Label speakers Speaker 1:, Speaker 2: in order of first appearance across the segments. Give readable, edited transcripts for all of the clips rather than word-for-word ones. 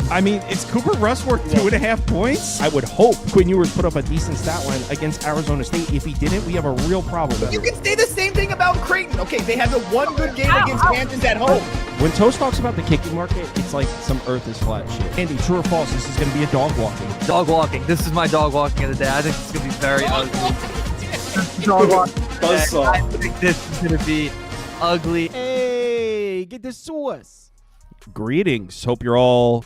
Speaker 1: I mean, is Cooper Rush worth 2.5 points? I would hope Quinn Ewers put up a decent stat line against Arizona State. If he didn't, we have a real problem.
Speaker 2: You can say the same thing about Creighton. Okay, they had the one good game against Kansas at home.
Speaker 1: When Toast talks about the kicking market, it's like some earth is flat shit. Andy, true or false, this is going to be a dog walking.
Speaker 3: Dog walking. This is my dog walking of the day. I think it's going to be very ugly. Dog walking. I think this is going to be ugly.
Speaker 1: Hey, get the sauce. Greetings. Hope you're all...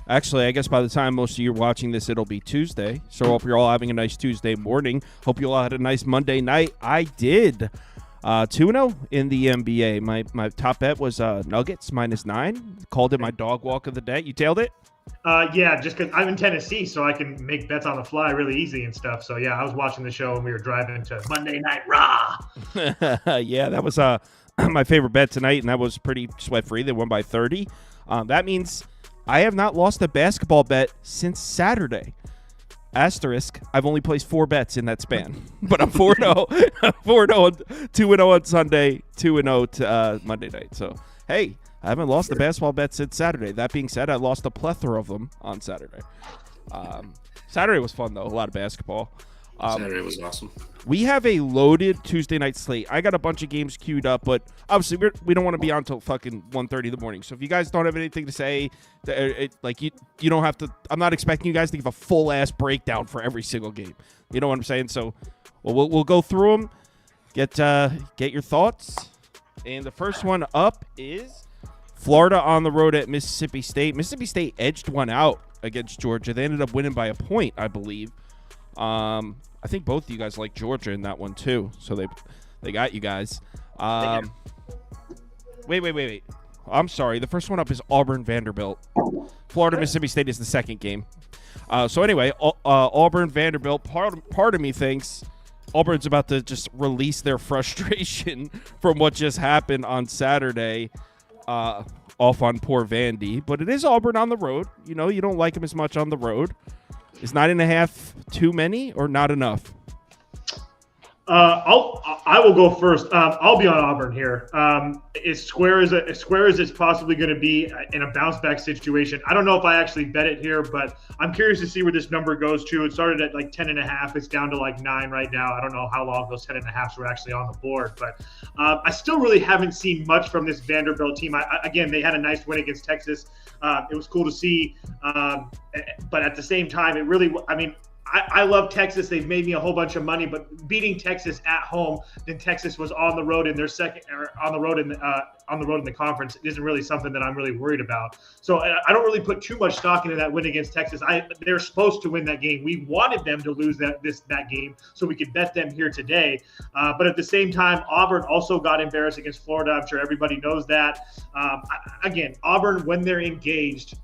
Speaker 1: Actually, I guess by the time most of you are watching this, it'll be Tuesday. So hope you're all having a nice Tuesday morning. Hope you all had a nice Monday night. I did. 2-0 in the NBA. My top bet was Nuggets -9. Called it my dog walk of the day. You tailed it?
Speaker 4: Yeah, just because I'm in Tennessee, so I can make bets on the fly really easy and stuff. So, yeah, I was watching the show and we were driving to Monday Night Raw.
Speaker 1: Yeah, that was my favorite bet tonight, and that was pretty sweat-free. They won by 30. That means I have not lost a basketball bet since Saturday. Asterisk, I've only placed 4 bets in that span. But I'm 4-0. 4-0, 2-0 on Sunday, 2-0 to Monday night. So, hey, I haven't lost a basketball bet since Saturday. That being said, I lost a plethora of them on Saturday. Saturday was fun, though. A lot of basketball.
Speaker 5: Saturday was awesome.
Speaker 1: We have a loaded Tuesday night slate. I got a bunch of games queued up, but obviously we don't want to be on until fucking 1:30 in the morning. So if you guys don't have anything to say, you don't have to. I'm not expecting you guys to give a full ass breakdown for every single game. You know what I'm saying? So we'll go through them. Get your thoughts. And the first one up is Florida on the road at Mississippi State. Mississippi State edged one out against Georgia. They ended up winning by a point, I believe. I think both of you guys like Georgia in that one too, so they got you guys. Wait. I'm sorry. The first one up is Auburn Vanderbilt. Florida Mississippi State is the second game. So anyway, Auburn Vanderbilt. Part of me thinks Auburn's about to just release their frustration from what just happened on Saturday. Off on poor Vandy, but it is Auburn on the road. You know, you don't like them as much on the road. Is 9.5 too many or not enough?
Speaker 4: I will go first. I'll be on Auburn here. As square as it's possibly going to be in a bounce back situation. I don't know if I actually bet it here, but I'm curious to see where this number goes to. It started at like 10.5. It's down to like 9 right now. I don't know how long those 10.5s were actually on the board, but I still really haven't seen much from this Vanderbilt team. Again, they had a nice win against Texas. It was cool to see, but at the same time, it really. I mean. I love Texas. They've made me a whole bunch of money, but beating Texas at home, then Texas was on the road in their second, or on the road in the conference, isn't really something that I'm really worried about. So I don't really put too much stock into that win against Texas. They're supposed to win that game. We wanted them to lose that game, so we could bet them here today. But at the same time, Auburn also got embarrassed against Florida. I'm sure everybody knows that. Again, Auburn, when they're engaged,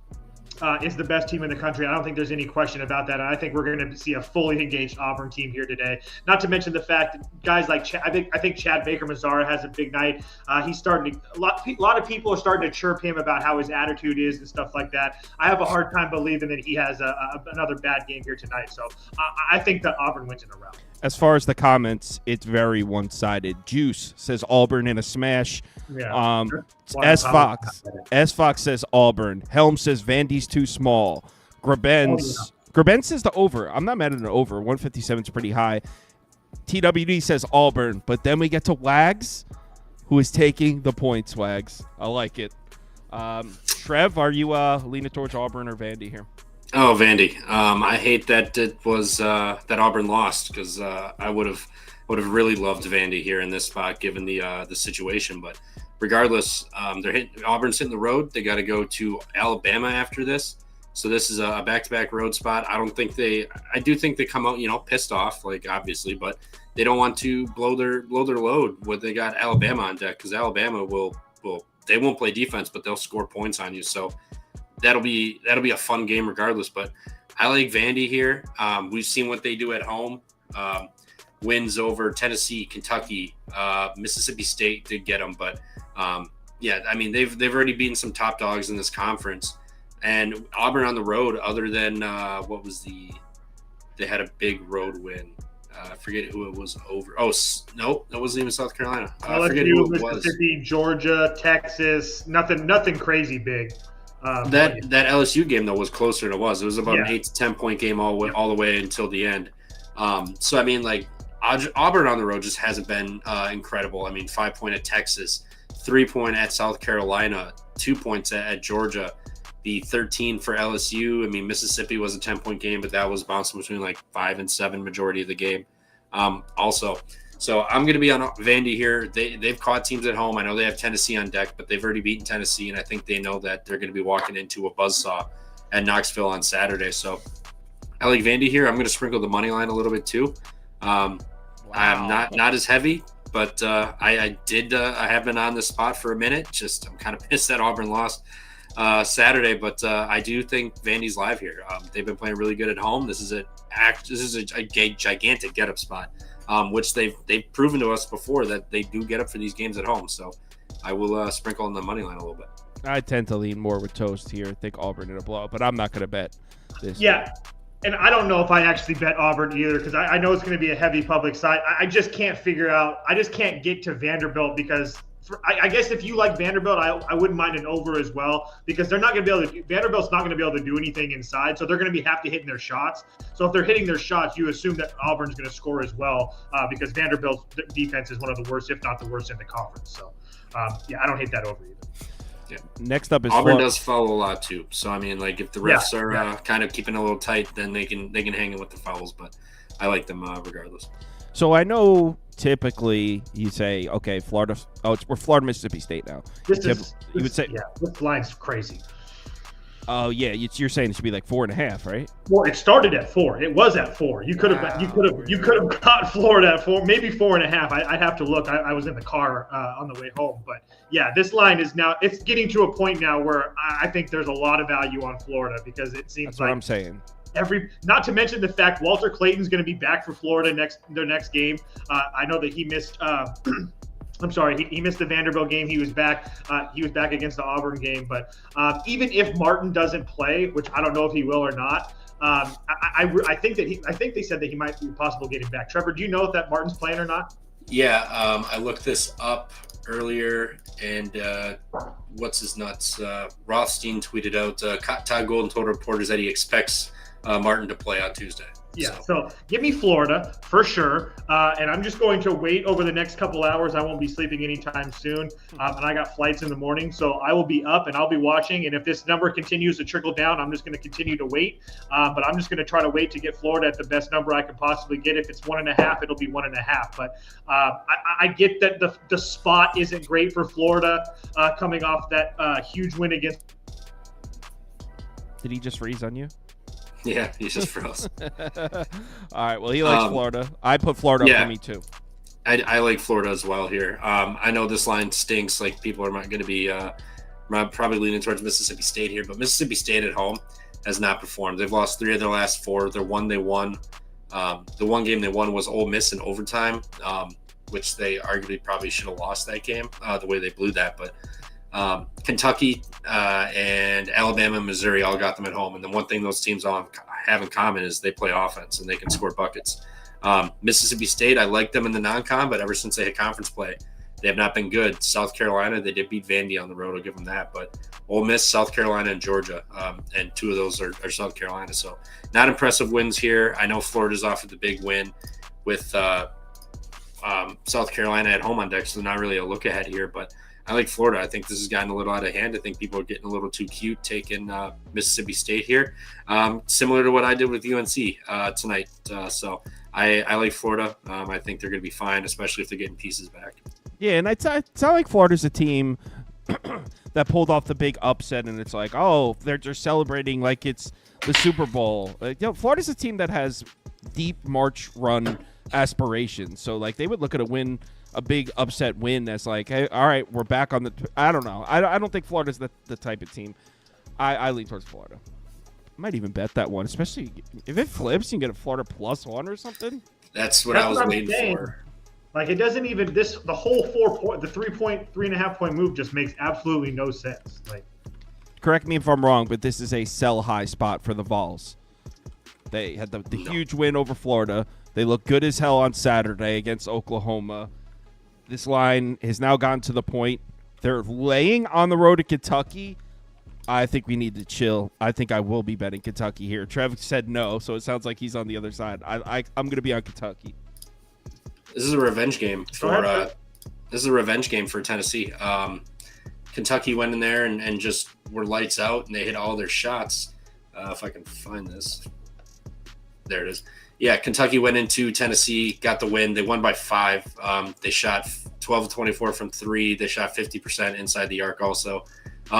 Speaker 4: is the best team in the country. I don't think there's any question about that. And I think we're going to see a fully engaged Auburn team here today. Not to mention the fact that guys like I think Chad Baker-Mazara has a big night. He's starting to. A lot of people are starting to chirp him about how his attitude is and stuff like that. I have a hard time believing that he has another bad game here tonight. So I think that Auburn wins in a row.
Speaker 1: As far as the comments, it's very one-sided. Juice says Auburn in a smash.
Speaker 4: Yeah.
Speaker 1: S. Fox says Auburn. Helm says Vandy's too small. Graben says the over. I'm not mad at an over. 157 is pretty high. TWD says Auburn, but then we get to Wags, who is taking the points. Wags, I like it. Trev, are you leaning towards Auburn or Vandy here?
Speaker 5: Oh, Vandy. I hate that it was that Auburn lost because I would have really loved Vandy here in this spot given the situation. But regardless, Auburn's hitting the road. They got to go to Alabama after this. So this is a back-to-back road spot. I do think they come out, pissed off, like obviously, but they don't want to blow their load when they got Alabama on deck because Alabama they won't play defense, but they'll score points on you. So that'll be a fun game regardless. But I like Vandy here. We've seen what they do at home. Wins over Tennessee, Kentucky, Mississippi State did get them, but they've already beaten some top dogs in this conference. And Auburn on the road, other than they had a big road win. I forget who it was over. Oh, no, that wasn't even South Carolina. I forget who it was.
Speaker 4: Mississippi, Georgia, Texas, nothing crazy big.
Speaker 5: That LSU game though was closer than it was. It was about an 8 to 10 point game all the way until the end. So I mean, like Auburn on the road just hasn't been incredible. I mean, 5 point at Texas, 3 point at South Carolina, 2 points at Georgia, the 13 for LSU. I mean, Mississippi was a 10-point game, but that was bouncing between like 5 and 7 majority of the game. Also. So I'm going to be on Vandy here. They've caught teams at home. I know they have Tennessee on deck, but they've already beaten Tennessee, and I think they know that they're going to be walking into a buzzsaw at Knoxville on Saturday. So I like Vandy here. I'm going to sprinkle the money line a little bit too. I'm not as heavy, but I have been on this spot for a minute. Just I'm kind of pissed that Auburn lost Saturday, but I do think Vandy's live here. They've been playing really good at home. This is a gigantic get-up spot. Which they've proven to us before that they do get up for these games at home. So I will sprinkle on the money line a little bit.
Speaker 1: I tend to lean more with Toast here. I think Auburn in a blowout, but I'm not going to bet this.
Speaker 4: Yeah, and I don't know if I actually bet Auburn either because I know it's going to be a heavy public side. I just can't figure out – I just can't get to Vanderbilt because – I guess if you like Vanderbilt, I wouldn't mind an over as well because they're not going to be able to. Vanderbilt's not going to be able to do anything inside, so they're going to have to hitting their shots. So if they're hitting their shots, you assume that Auburn's going to score as well because Vanderbilt's defense is one of the worst, if not the worst, in the conference. So I don't hate that over either.
Speaker 5: Yeah.
Speaker 1: Next up is
Speaker 5: Auburn does foul a lot too. So I mean, like if the refs are kind of keeping a little tight, then they can hang in with the fouls. But I like them regardless.
Speaker 1: So I know typically you say, okay, Florida. Oh, we're Florida, Mississippi State now.
Speaker 4: You would say, this line's crazy.
Speaker 1: Oh yeah, you're saying it should be like 4.5, right?
Speaker 4: Well, it started at 4. It was at 4. You could have got Florida at 4, maybe 4.5. I'd have to look. I was in the car on the way home, but yeah, this line is now. It's getting to a point now where I think there's a lot of value on Florida because it seems
Speaker 1: that's what I'm saying.
Speaker 4: Not to mention the fact Walter Clayton's going to be back for Florida their next game. I know that he missed. I'm sorry, he missed the Vanderbilt game. He was back. He was back against the Auburn game. But even if Martin doesn't play, which I don't know if he will or not, I think they said that he might be possible getting back. Trevor, do you know if that Martin's playing or not?
Speaker 5: Yeah, I looked this up earlier, and what's his nuts? Rothstein tweeted out. Todd Golden told reporters that he expects Martin to play on Tuesday.
Speaker 4: Yeah, so give me Florida for sure. And I'm just going to wait over the next couple hours. I won't be sleeping anytime soon. And I got flights in the morning. So I will be up and I'll be watching. And if this number continues to trickle down, I'm just going to continue to wait. But I'm just going to try to wait to get Florida at the best number I can possibly get. If it's 1.5, it'll be 1.5. But I get that the spot isn't great for Florida coming off that huge win against.
Speaker 1: Did he just freeze on you?
Speaker 5: Yeah, he's just froze.
Speaker 1: All right, well, he likes Florida. I put Florida up for me, too.
Speaker 5: I like Florida as well here. I know this line stinks. Like, people are not going to be probably leaning towards Mississippi State here, but Mississippi State at home has not performed. They've lost 3 of their last 4. They won. The one game they won was Ole Miss in overtime, which they arguably probably should have lost that game, the way they blew that. But Kentucky and Alabama and Missouri all got them at home. And the one thing those teams all have in common is they play offense and they can score buckets. Mississippi State, I like them in the non-con, but ever since they hit conference play, they have not been good. South Carolina, they did beat Vandy on the road. I'll give them that. But Ole Miss, South Carolina, and Georgia, and 2 of those are South Carolina. So not impressive wins here. I know Florida's off with the big win with South Carolina at home on deck, so not really a look ahead here. But I like Florida. I think this has gotten a little out of hand. I think people are getting a little too cute taking Mississippi State here, similar to what I did with UNC tonight. So I like Florida. I think they're going to be fine, especially if they're getting pieces back. Yeah,
Speaker 1: and it's not like Florida's a team that pulled off the big upset, and it's like, oh, they're just celebrating like it's the Super Bowl. Florida's a team that has deep March run aspirations. So, like, they would look at a big upset win as like, hey, all right, we're back on the – I don't know. I don't think Florida's the type of team. I lean towards Florida. I might even bet that one, especially if it flips, you can get a Florida +1 or something.
Speaker 5: That's what I was waiting for.
Speaker 4: Like, it doesn't even – the whole 3.5 point move just makes absolutely no sense. Like,
Speaker 1: correct me if I'm wrong, but this is a sell-high spot for the Vols. They had the huge win over Florida. They look good as hell on Saturday against Oklahoma. This line has now gotten to the point they're laying on the road to Kentucky. I think we need to chill. I think I will be betting Kentucky here. Trev said no, so it sounds like he's on the other side. I'm going to be on Kentucky.
Speaker 5: This is a revenge game for Tennessee. Kentucky went in there and just were lights out, and they hit all their shots. If I can find this. There it is. Yeah, Kentucky went into Tennessee, got the win. They won by 5. They shot 12 of 24 from 3. They shot 50% inside the arc also.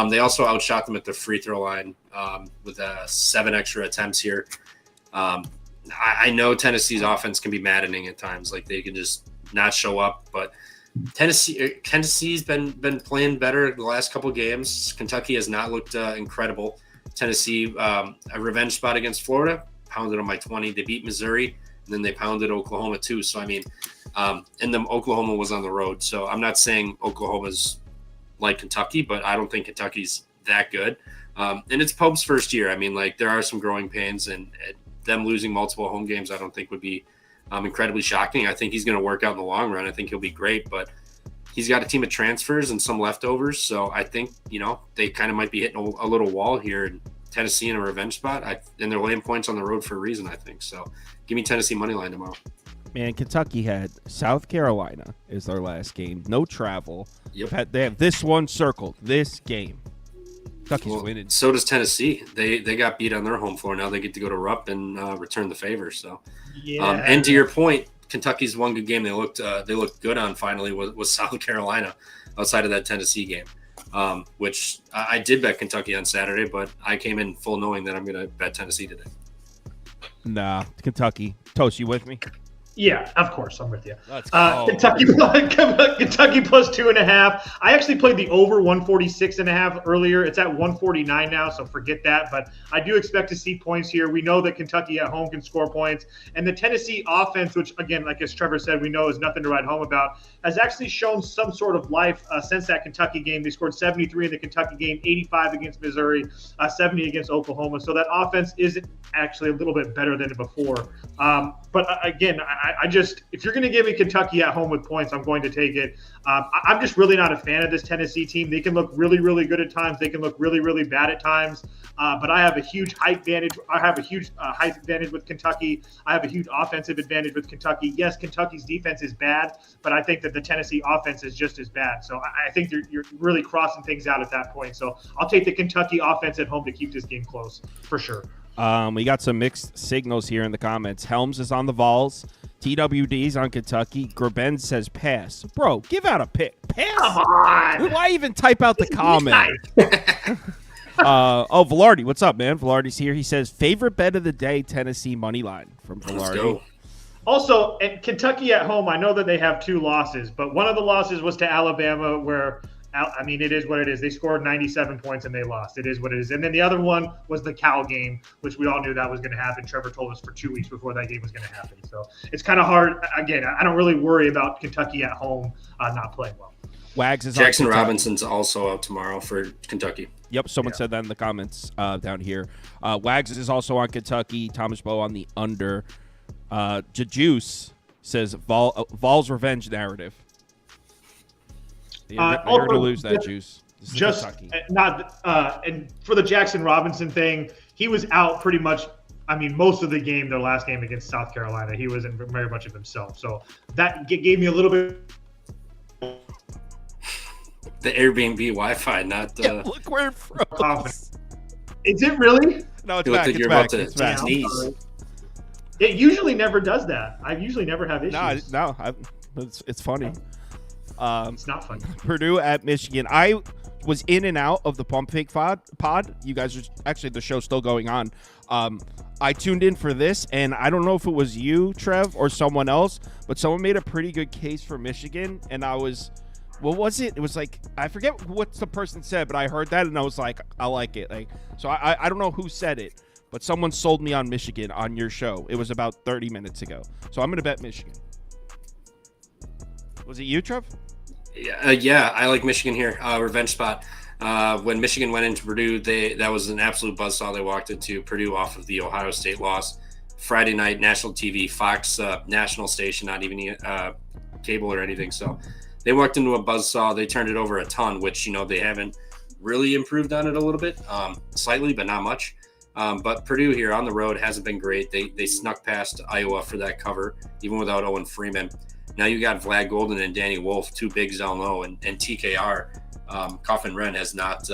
Speaker 5: They also outshot them at the free throw line with 7 extra attempts here. I know Tennessee's offense can be maddening at times. Like, they can just not show up. But Tennessee's been playing better the last couple games. Kentucky has not looked incredible. Tennessee, a revenge spot against Florida, pounded them by 20. They beat Missouri, and then they pounded Oklahoma too. So, I mean, and then Oklahoma was on the road. So I'm not saying Oklahoma's like Kentucky, but I don't think Kentucky's that good. And it's Pope's first year. I mean, like, there are some growing pains, and them losing multiple home games I don't think would be incredibly shocking. I think he's going to work out in the long run. I think he'll be great, but he's got a team of transfers and some leftovers. So I think, they kind of might be hitting a little wall here in Tennessee in a revenge spot. And they're laying points on the road for a reason, I think. So give me Tennessee money line tomorrow.
Speaker 1: Man, Kentucky had South Carolina is their last game. No travel.
Speaker 5: Yep.
Speaker 1: They have this one circled. This game. Kentucky's winning.
Speaker 5: So does Tennessee. They got beat on their home floor. Now they get to go to Rupp and return the favor. So, and to your point, Kentucky's one good game they looked good on finally was South Carolina outside of that Tennessee game, which I did bet Kentucky on Saturday, but I came in full knowing that I'm going to bet Tennessee today.
Speaker 1: Nah, Kentucky. Toast, you with me?
Speaker 4: Yeah, of course, I'm with you.
Speaker 1: Let's go.
Speaker 4: Kentucky plus 2.5. I actually played the over 146.5 earlier. It's at 149 now, so forget that. But I do expect to see points here. We know that Kentucky at home can score points, and the Tennessee offense, which again, like as Trevor said, we know is nothing to write home about, has actually shown some sort of life since that Kentucky game. They scored 73 in the Kentucky game, 85 against Missouri, 70 against Oklahoma. So that offense is actually a little bit better than before. But again, I just, if you're going to give me Kentucky at home with points, I'm going to take it. I'm just really not a fan of this Tennessee team. They can look really, really good at times. They can look really, really bad at times. But I have a huge height advantage. I have a huge height advantage with Kentucky. I have a huge offensive advantage with Kentucky. Yes, Kentucky's defense is bad, but I think that the Tennessee offense is just as bad. So I think you're really crossing things out at that point. So I'll take the Kentucky offense at home to keep this game close for sure.
Speaker 1: We got some mixed signals here in the comments. Helms is on the Vols. TWD's on Kentucky. Graben says pass. Bro, give out a pick. Pass?
Speaker 4: Come on.
Speaker 1: Why even type out the comment? Velarde, what's up, man? Velarde's here. He says, favorite bet of the day, Tennessee money line from Velarde.
Speaker 5: Let's go.
Speaker 4: Also, and Kentucky at home, I know that they have 2 losses, but one of the losses was to Alabama where – I mean, it is what it is. They scored 97 points and they lost. It is what it is. And then the other one was the Cal game, which we all knew that was going to happen. Trevor told us for 2 weeks before that game was going to happen. So it's kind of hard. Again, I don't really worry about Kentucky at home not playing well.
Speaker 1: Wags is
Speaker 5: Jackson
Speaker 1: on
Speaker 5: Robinson's also out tomorrow for Kentucky.
Speaker 1: Yep, someone said that in the comments down here. Wags is also on Kentucky. Thomas Bowe on the under. Juice says Vol's revenge narrative. You're going to lose that, Juice.
Speaker 4: Just not and for the Jackson Robinson thing, he was out pretty much. I mean, most of the game, their last game against South Carolina, he wasn't very much of himself. So that gave me a little bit.
Speaker 5: The Airbnb Wi-Fi, not the.
Speaker 1: Yeah, look where it froze.
Speaker 4: Is it really?
Speaker 1: No, it's back. It's back.
Speaker 4: It usually never does that. I usually never have issues.
Speaker 1: No, it's funny.
Speaker 4: It's not funny.
Speaker 1: Purdue at Michigan. I was in and out of the Pump Fake pod. You guys are actually, the show's still going on. I tuned in for this, and I don't know if it was you, Trev, or someone else, but someone made a pretty good case for Michigan, and I was, what was it? It was like, I forget what the person said, but I heard that, and I was like, I like it. Like, so I don't know who said it, but someone sold me on Michigan on your show. It was about 30 minutes ago. So I'm going to bet Michigan. Was it you, Trev?
Speaker 5: Yeah, I like Michigan here. Revenge spot. When Michigan went into Purdue, that was an absolute buzzsaw. They walked into Purdue off of the Ohio State loss. Friday night, national TV, Fox national station, not even cable or anything. So they walked into a buzzsaw. They turned it over a ton, which they haven't really improved on it a little bit, slightly, but not much. But Purdue here on the road hasn't been great. They snuck past Iowa for that cover, even without Owen Freeman. Now you got Vlad Golden and Danny Wolf, two bigs down low, and TKR. Coffin Wren has not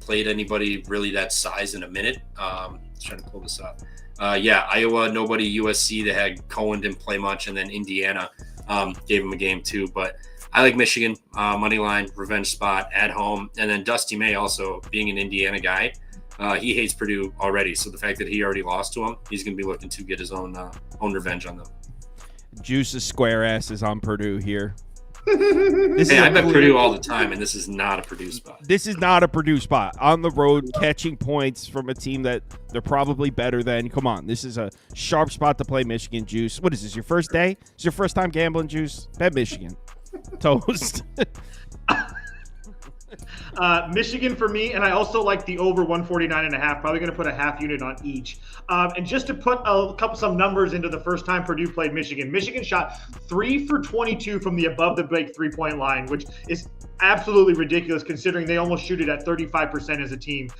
Speaker 5: played anybody really that size in a minute. Trying to pull this up. Iowa, nobody. USC, they had Cohen didn't play much, and then Indiana gave him a game too. But I like Michigan, money line, revenge spot at home. And then Dusty May also being an Indiana guy. He hates Purdue already. So the fact that he already lost to him, he's going to be looking to get his own revenge on them.
Speaker 1: Juice's square ass is on Purdue here.
Speaker 5: I bet Purdue all the time, and this is not a Purdue spot.
Speaker 1: This is not a Purdue spot. On the road, catching points from a team that they're probably better than. Come on, this is a sharp spot to play Michigan, Juice. What is this, your first day? Is your first time gambling, Juice? Bet Michigan. Toast.
Speaker 4: Michigan for me, and I also like the over 149.5. Probably going to put a half unit on each. And just to put some numbers into the first time Purdue played Michigan. Michigan shot 3 for 22 from the above the break 3-point line, which is absolutely ridiculous considering they almost shoot it at 35% as a team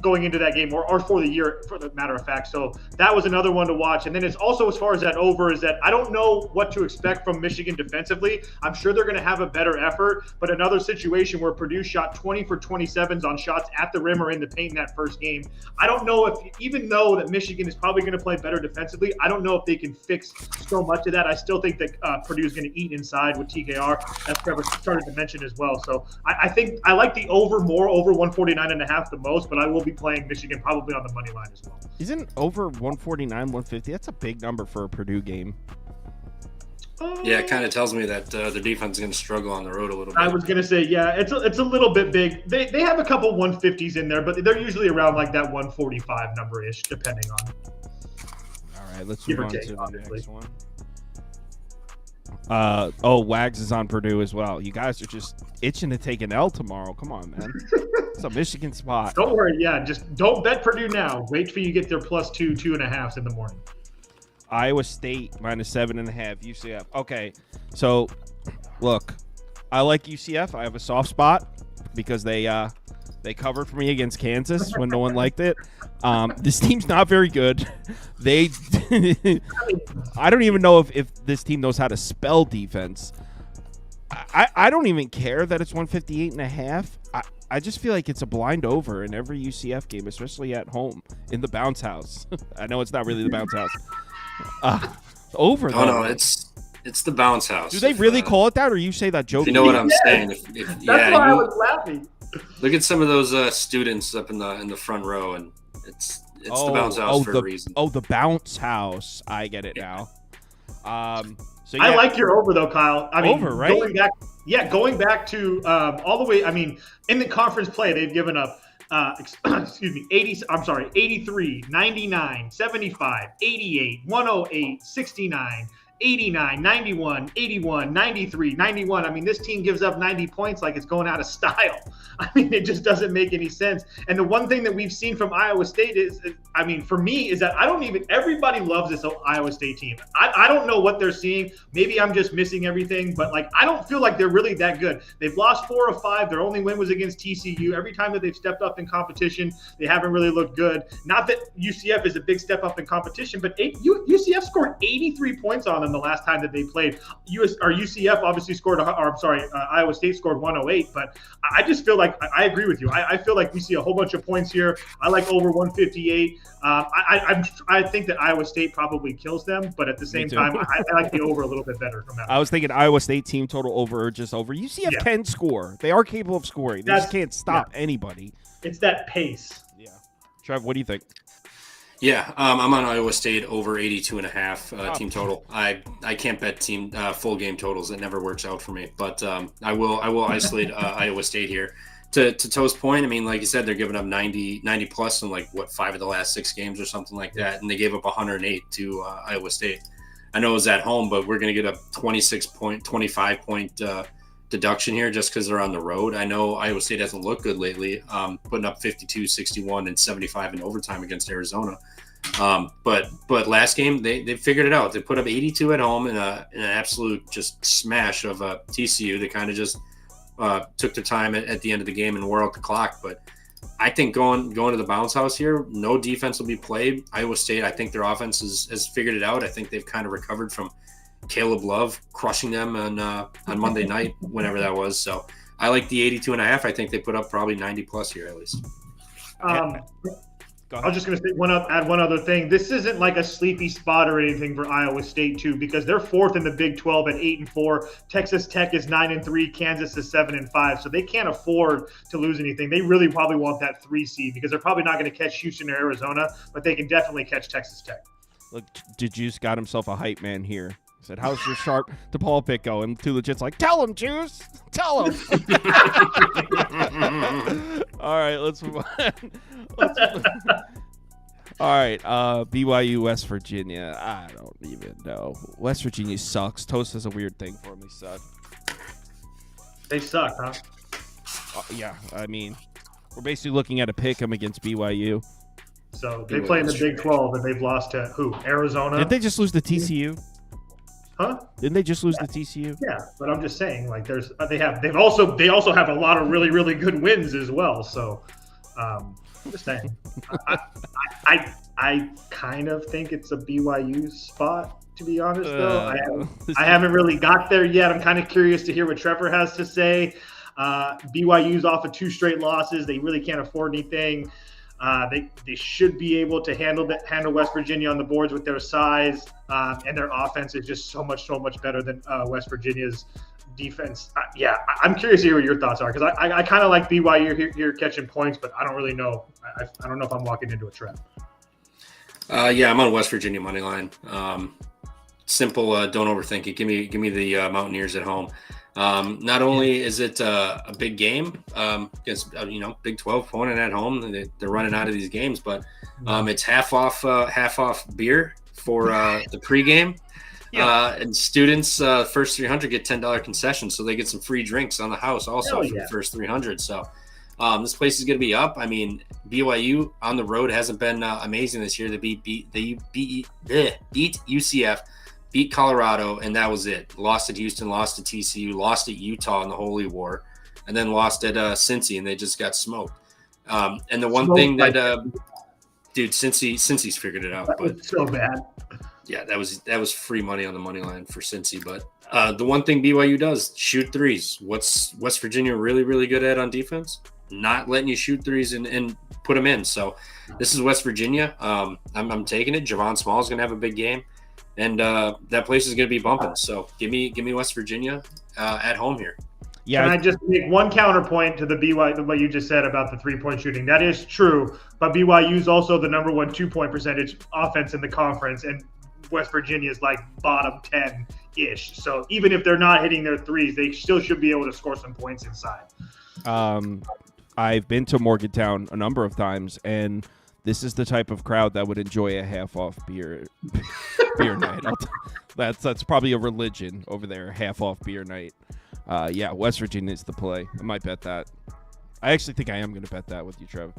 Speaker 4: going into that game or for the year, for the matter of fact. So that was another one to watch. And then it's also, as far as that over, is that I don't know what to expect from Michigan defensively. I'm sure they're going to have a better effort, but another situation where Purdue shot 20 for 27s on shots at the rim or in the paint in that first game. I don't know if, even though that Michigan is probably going to play better defensively, I don't know if they can fix so much of that. I still think that Purdue is going to eat inside with TKR, as Trevor started to mention as well. So I think I like the over more, over 149.5 the most, but I will be playing Michigan probably on the money line as well.
Speaker 1: Isn't over 149, 150? That's a big number for a Purdue game.
Speaker 5: Yeah, it kind of tells me that their defense is going to struggle on the road a little bit.
Speaker 4: I was going to say, yeah, it's a little bit big. They have a couple 150s in there, but they're usually around like that 145 number-ish, depending on.
Speaker 1: All right, let's
Speaker 4: Give
Speaker 1: move
Speaker 4: or
Speaker 1: on
Speaker 4: take,
Speaker 1: to the
Speaker 4: obviously.
Speaker 1: next one. Wags is on Purdue as well. You guys are just itching to take an L tomorrow. Come on, man. It's a Michigan spot.
Speaker 4: Don't worry. Yeah, just don't bet Purdue now. Wait till you get their +2, 2.5s in the morning.
Speaker 1: Iowa State -7.5. UCF. Okay, so look, I like UCF. I have a soft spot because they covered for me against Kansas when no one liked it. This team's not very good. I don't even know if this team knows how to spell defense. I don't even care that it's 158.5. I just feel like it's a blind over in every UCF game, especially at home in the bounce house. I know it's not really the bounce house. Over.
Speaker 5: Oh no, it's the bounce house.
Speaker 1: Do they really call it that, or you say that joke?
Speaker 5: You know what I'm saying?
Speaker 4: That's why I was laughing.
Speaker 5: Look at some of those students up in the front row, and it's the bounce house for a reason.
Speaker 1: Oh, the bounce house. I get it now. So yeah.
Speaker 4: I like your over though, Kyle. I mean,
Speaker 1: over, right?
Speaker 4: Going back to all the way. I mean, in the conference play, they've given up. 83, 99, 75, 88, 108, 69, 89, 91, 81, 93, 91. I mean, this team gives up 90 points like it's going out of style. I mean, it just doesn't make any sense. And the one thing that we've seen from Iowa State is, I mean, for me, is that everybody loves this Iowa State team. I don't know what they're seeing. Maybe I'm just missing everything, but like, I don't feel like they're really that good. They've lost 4 of 5. Their only win was against TCU. Every time that they've stepped up in competition, they haven't really looked good. Not that UCF is a big step up in competition, but UCF scored 83 points on them the last time that they played. UCF obviously scored, Iowa State scored 108, but I just feel like I agree with you. I feel like we see a whole bunch of points here. I like over 158. I think that Iowa State probably kills them, but at the same time, I like the over a little bit better from that.
Speaker 1: I was thinking Iowa State team total over or just over. UCF can score. They are capable of scoring. They just can't stop anybody.
Speaker 4: It's that pace.
Speaker 1: Yeah. Trev, what do you think?
Speaker 5: Yeah, I'm on Iowa State over 82.5 team total. I can't bet team full game totals. It never works out for me. But I will isolate Iowa State here. To Toe's point, I mean, like you said, they're giving up 90 plus in 5 of the last 6 games or something like that, and they gave up 108 to Iowa State. I know it was at home, but we're going to get a 25 point deduction here just because they're on the road. I know Iowa State hasn't looked good lately, putting up 52, 61, and 75 in overtime against Arizona. But last game they figured it out. They put up 82 at home in an absolute just smash of TCU. They kind of just took their time at the end of the game and wore out the clock. But I think going to the bounce house here, no defense will be played. Iowa State, I think their offense has figured it out. I think they've kind of recovered from Caleb Love crushing them on Monday night, whenever that was. So I like the 82.5. I think they put up probably 90 plus here at least.
Speaker 4: I was just going to say add one other thing. This isn't like a sleepy spot or anything for Iowa State too, because they're fourth in the Big 12 at 8-4. Texas Tech is 9-3. Kansas is 7-5. So they can't afford to lose anything. They really probably want that 3 seed because they're probably not going to catch Houston or Arizona, but they can definitely catch Texas Tech.
Speaker 1: Look, Juice got himself a hype man here. He said, "How's your sharp DePaul pick go?" And Too Legit's like, "Tell him, Juice. Tell him." All right, let's move on. All right, BYU, West Virginia. I don't even know. West Virginia sucks. Toast has a weird thing for them. They suck.
Speaker 4: They suck, huh?
Speaker 1: Yeah, I mean, we're basically looking at a pick 'em against BYU.
Speaker 4: So they play in the Big 12, and they've lost to who? Arizona?
Speaker 1: Didn't they just lose to TCU?
Speaker 4: Huh?
Speaker 1: Didn't they just lose to TCU?
Speaker 4: Yeah, but I'm just saying, like, they also have a lot of really, really good wins as well. So, just saying, I kind of think it's a BYU spot, to be honest. Though I haven't really got there yet. I'm kind of curious to hear what Trevor has to say. BYU's off of 2 straight losses. They really can't afford anything. They should be able to handle West Virginia on the boards with their size, and their offense is just so much better than West Virginia's defense. I'm curious to hear what your thoughts are, because I kind of like BYU here catching points, but I don't really know. I don't know if I'm walking into a trap.
Speaker 5: I'm on West Virginia money line. Simple. Don't overthink it. Give me the Mountaineers at home. Not only is it a big game against Big 12 opponent at home, they're running out of these games, but it's half off beer for the pregame. And students first 300 get $10 concession, so they get some free drinks on the house also for the first 300. So this place is going to be up. I mean, BYU on the road hasn't been amazing this year. They beat UCF. Beat Colorado, and that was it. Lost at Houston, lost at TCU, lost at Utah in the Holy War, and then lost at Cincy, and they just got smoked. And the one thing that, Cincy's figured it out. But
Speaker 4: so bad.
Speaker 5: Yeah, that was free money on the money line for Cincy. But the one thing BYU does, shoot threes. What's West Virginia really, really good at on defense? Not letting you shoot threes and put them in. So this is West Virginia. I'm taking it. Javon Small is going to have a big game. And that place is going to be bumping. So give me West Virginia at home here.
Speaker 4: Yeah. Can I just make one counterpoint to the BYU, what you just said about the 3-point shooting? That is true, but BYU is also the number 1 2-point percentage offense in the conference, and West Virginia is like bottom 10-ish. So even if they're not hitting their threes, they still should be able to score some points inside.
Speaker 1: I've been to Morgantown a number of times, and this is the type of crowd that would enjoy a half-off beer night. That's probably a religion over there, half-off beer night. West Virginia is the play. I might bet that. I actually think I am going to bet that with you, Trev.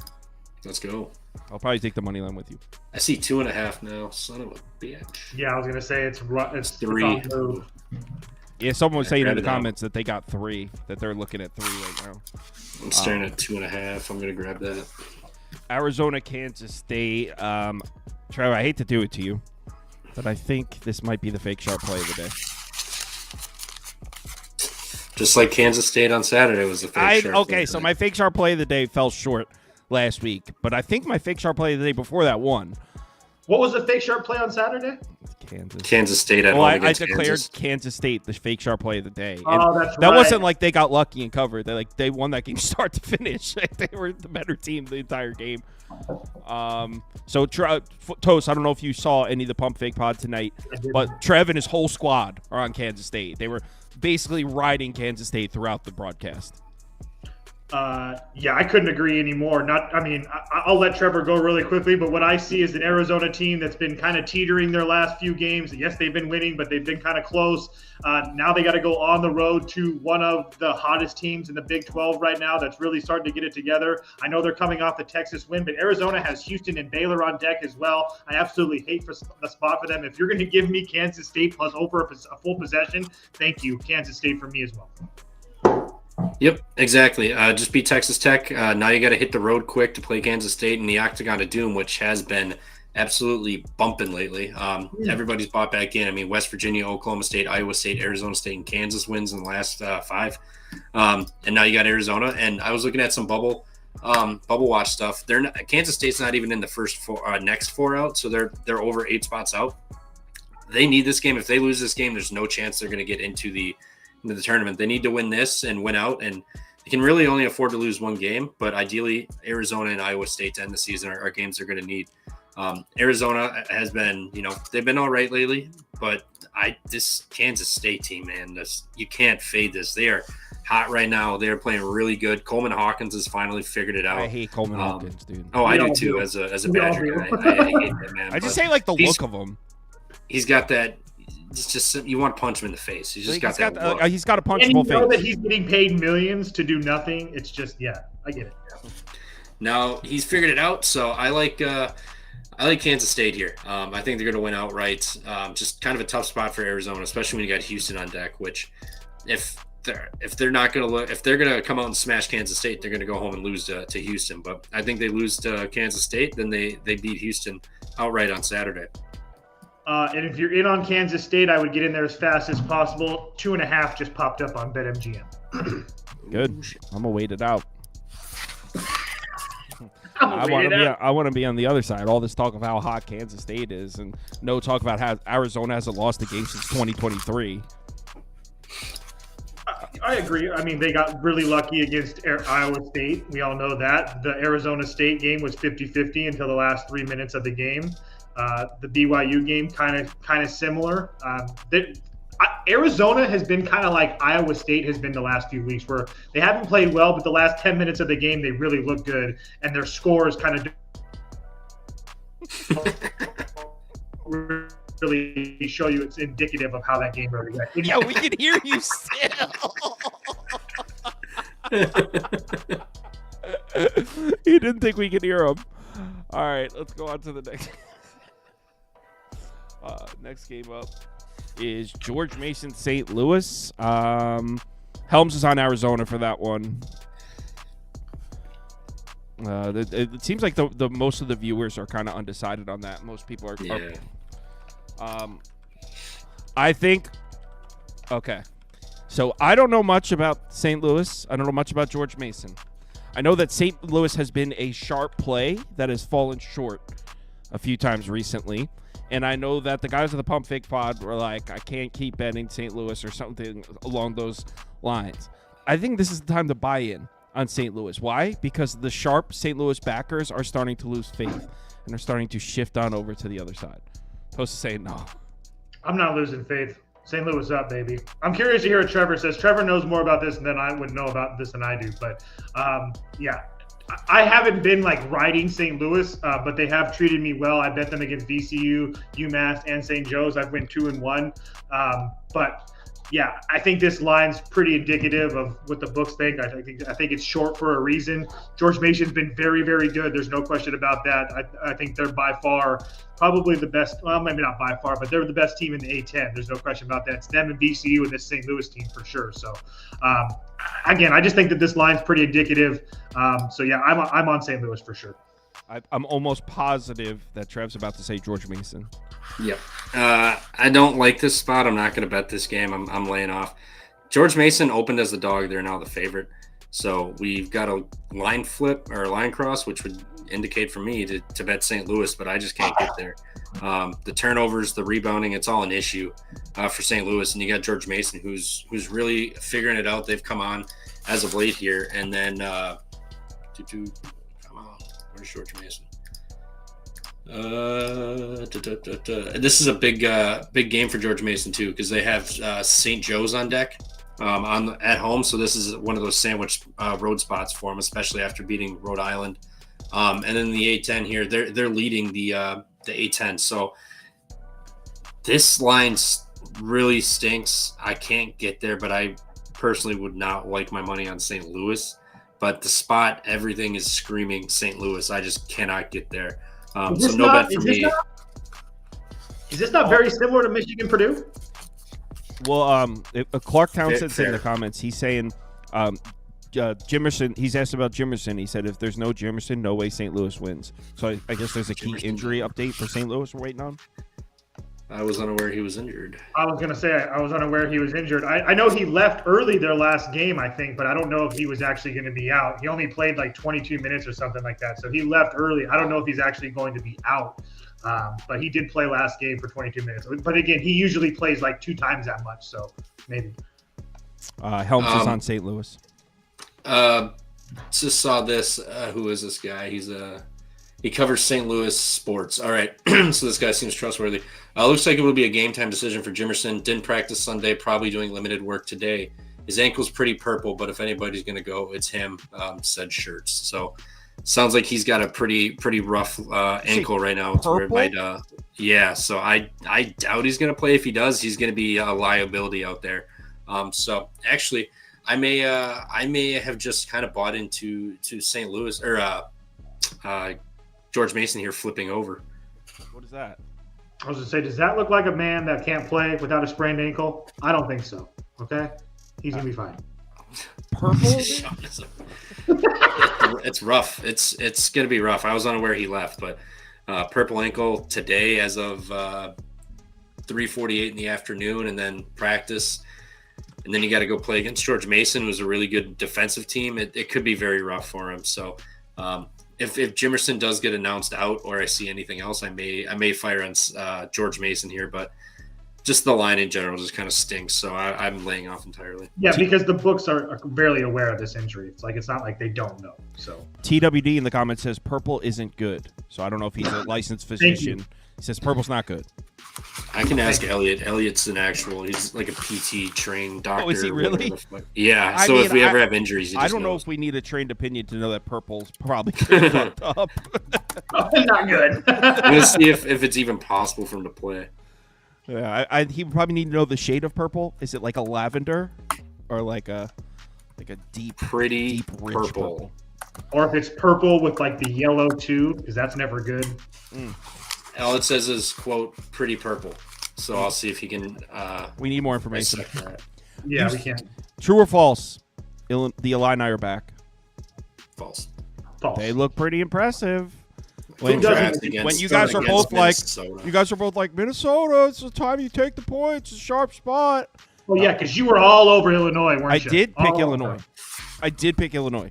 Speaker 5: Let's go.
Speaker 1: I'll probably take the money line with you.
Speaker 5: I see 2.5 now. Son of a bitch.
Speaker 4: Yeah, I was going to say it's
Speaker 5: 3.
Speaker 1: Yeah, someone was saying in the comments that they got 3, that they're looking at 3 right now.
Speaker 5: I'm staring at 2.5. I'm going to grab that.
Speaker 1: Arizona, Kansas State. Trevor, I hate to do it to you, but I think this might be the fake sharp play of the day.
Speaker 5: Just like Kansas State on Saturday was the fake sharp play.
Speaker 1: Okay, so my fake sharp play of the day fell short last week, but I think my fake sharp play of the day before that won.
Speaker 4: What was the fake sharp play on Saturday?
Speaker 5: Kansas State at home against
Speaker 1: I declared
Speaker 5: Kansas.
Speaker 1: Kansas State the fake sharp play of the day.
Speaker 4: That's
Speaker 1: that
Speaker 4: right.
Speaker 1: wasn't like they got lucky and covered. They won that game start to finish. They were the better team the entire game. So Toast, I don't know if you saw any of the Pump Fake Pod tonight, but Trev and his whole squad are on Kansas State. They were basically riding Kansas State throughout the broadcast.
Speaker 4: I couldn't agree anymore. I'll let Trevor go really quickly, but what I see is an Arizona team that's been kind of teetering their last few games. Yes, they've been winning, but they've been kind of close. Now they got to go on the road to one of the hottest teams in the Big 12 right now that's really starting to get it together. I know they're coming off the Texas win, but Arizona has Houston and Baylor on deck as well. I absolutely hate for the spot for them. If you're going to give me Kansas State plus over a full possession, thank you. Kansas State for me as well.
Speaker 5: Yep, exactly. Just beat Texas Tech. Now you got to hit the road quick to play Kansas State in the Octagon of Doom, which has been absolutely bumping lately. Everybody's bought back in. I mean, West Virginia, Oklahoma State, Iowa State, Arizona State, and Kansas wins in the last 5. And now you got Arizona. And I was looking at some bubble watch stuff. Kansas State's not even in the first 4, next 4 out, so they're over 8 spots out. They need this game. If they lose this game, there's no chance they're going to get into the tournament. They need to win this and win out, and they can really only afford to lose 1 game. But ideally, Arizona and Iowa State to end the season are games they're going to need. Arizona has been, they've been all right lately, but this Kansas State team, man, you can't fade this. They are hot right now. They're playing really good. Coleman Hawkins has finally figured it out.
Speaker 1: I hate Coleman Hawkins, dude.
Speaker 5: Oh, I do too. As a Badger guy, I hate that man.
Speaker 1: I just say like the look of him.
Speaker 5: He's got that. It's just you want to punch him in the face. He's got that.
Speaker 1: He's got a punchable
Speaker 4: and you know
Speaker 1: face.
Speaker 4: that he's getting paid millions to do nothing. It's just, I get it. Yeah.
Speaker 5: Now he's figured it out. So I like Kansas State here. I think they're going to win outright. Just kind of a tough spot for Arizona, especially when you got Houston on deck. Which, if they're not going to if they're going to come out and smash Kansas State, they're going to go home and lose to Houston. But I think they lose to Kansas State, then they beat Houston outright on Saturday.
Speaker 4: And if you're in on Kansas State, I would get in there as fast as possible. 2.5 just popped up on BetMGM.
Speaker 1: Good. I'm gonna wait it out. I want to be on the other side. All this talk of how hot Kansas State is, and no talk about how Arizona hasn't lost a game since 2023.
Speaker 4: I agree. I mean, they got really lucky against Iowa State. We all know that. The Arizona State game was 50-50 until the last 3 minutes of the game. The BYU game kind of similar. Arizona has been kind of like Iowa State has been the last few weeks, where they haven't played well, but the last 10 minutes of the game they really look good, and their scores kind of really show you it's indicative of how that game really went.
Speaker 1: Yeah, we can hear you still. He didn't think we could hear him. All right, let's go on to the next. Next game up is George Mason St. Louis. Helms is on Arizona for that one. It seems like the most of the viewers are kind of undecided on that. Most people are. I think. Okay, so I don't know much about St. Louis. I don't know much about George Mason. I know that St. Louis has been a sharp play that has fallen short a few times recently. And I know that the guys at the Pump Fake Pod were like, I can't keep betting St. Louis or something along those lines. I think this is the time to buy in on St. Louis. Why? Because the sharp St. Louis backers are starting to lose faith and are starting to shift on over to the other side. Opposed to saying no.
Speaker 4: I'm not losing faith. St. Louis up, baby. I'm curious to hear what Trevor says. Trevor knows more about this than I would know about this than I do. But, I haven't been riding St. Louis, but they have treated me well. I bet them against VCU, UMass, and St. Joe's. I've went 2-1. But yeah, I think this line's pretty indicative of what the books think. I think it's short for a reason. George Mason's been very, very good. There's no question about that. I think they're by far probably the best. Well, maybe not by far, but they're the best team in the A10. There's no question about that. It's them and VCU and this St. Louis team for sure. So, again, I just think that this line's pretty indicative. So yeah, I'm on St. Louis for sure.
Speaker 1: I'm almost positive that Trev's about to say George Mason.
Speaker 5: Yep. I don't like this spot. I'm not going to bet this game. I'm laying off. George Mason opened as the dog. They're now the favorite. So we've got a line flip or a line cross, which would indicate for me to bet St. Louis, but I just can't get there. The turnovers, the rebounding, it's all an issue for St. Louis. And you got George Mason, who's really figuring it out. They've come on as of late here. And then come on, where's George Mason? This is a big game for George Mason too, because they have St. Joe's on deck at home. So this is one of those sandwich road spots for them, especially after beating Rhode Island. And then the A10 here, they're leading the A10. So this line really stinks. I can't get there, but I personally would not like my money on St. Louis. But the spot, everything is screaming St. Louis. I just cannot get there. So no bet for me.
Speaker 4: Is this not very similar to Michigan Purdue?
Speaker 1: Well, Clark Townsend's in the comments. He's saying Jimerson. He's asked about Jimerson. He said if there's no Jimerson, no way St. Louis wins. So I guess there's a key injury update for St. Louis we're waiting on.
Speaker 5: I was unaware he was injured.
Speaker 4: I was going to say I was unaware he was injured. I know he left early their last game, I think, but I don't know if he was actually going to be out. He only played like 22 minutes or something like that. So he left early. I don't know if he's actually going to be out, but he did play last game for 22 minutes. But again, he usually plays like 2 times that much, so maybe.
Speaker 1: Helms is on St. Louis.
Speaker 5: Just saw this. Who is this guy? He covers St. Louis sports. All right, so this guy seems trustworthy. Looks like it will be a game time decision for Jimerson. Didn't practice Sunday, probably doing limited work today. His ankle's pretty purple, but if anybody's going to go, it's him, said Shirts. So sounds like he's got a pretty rough ankle right now. To where it might, yeah, so I doubt he's going to play. If he does, he's going to be a liability out there. So actually, I may have just kind of bought into St. Louis or George Mason here flipping over.
Speaker 1: What is that?
Speaker 4: I was going to say, does that look like a man that can't play without a sprained ankle? I don't think so. Okay? He's going to be fine.
Speaker 1: Purple?
Speaker 5: It's rough. It's going to be rough. I was unaware he left, but purple ankle today as of 3:48 in the afternoon, and then practice. And then you got to go play against George Mason, who's a really good defensive team. It could be very rough for him. So if Jimerson does get announced out, or I see anything else, I may fire on George Mason here. But just the line in general just kind of stinks. So I'm laying off entirely.
Speaker 4: Yeah, because the books are barely aware of this injury. It's not like they don't know. So
Speaker 1: TWD in the comments says purple isn't good. So I don't know if he's a licensed physician. He says purple's not good.
Speaker 5: I can ask Elliot. Elliot's he's like a PT trained doctor.
Speaker 1: Oh, is he really?
Speaker 5: Yeah. So if we ever have injuries,
Speaker 1: I don't know if we need a trained opinion to know that purple's probably fucked up.
Speaker 4: Not good.
Speaker 5: I'm going to see if it's even possible for him to play.
Speaker 1: Yeah, he would probably need to know the shade of purple. Is it like a lavender or like a deep, rich purple?
Speaker 4: Or if it's purple with like the yellow too, because that's never good.
Speaker 5: All it says is, quote, pretty purple. So I'll see if he can.
Speaker 1: We need more information.
Speaker 4: Yeah, we can.
Speaker 1: True or false? The Illini are back.
Speaker 5: False.
Speaker 1: They look pretty impressive.
Speaker 5: When
Speaker 1: you guys are both like Minnesota, it's the time you take the points. It's a sharp spot.
Speaker 4: Well, yeah, because you were all over Illinois, weren't you?
Speaker 1: I did pick Illinois. I did pick Illinois.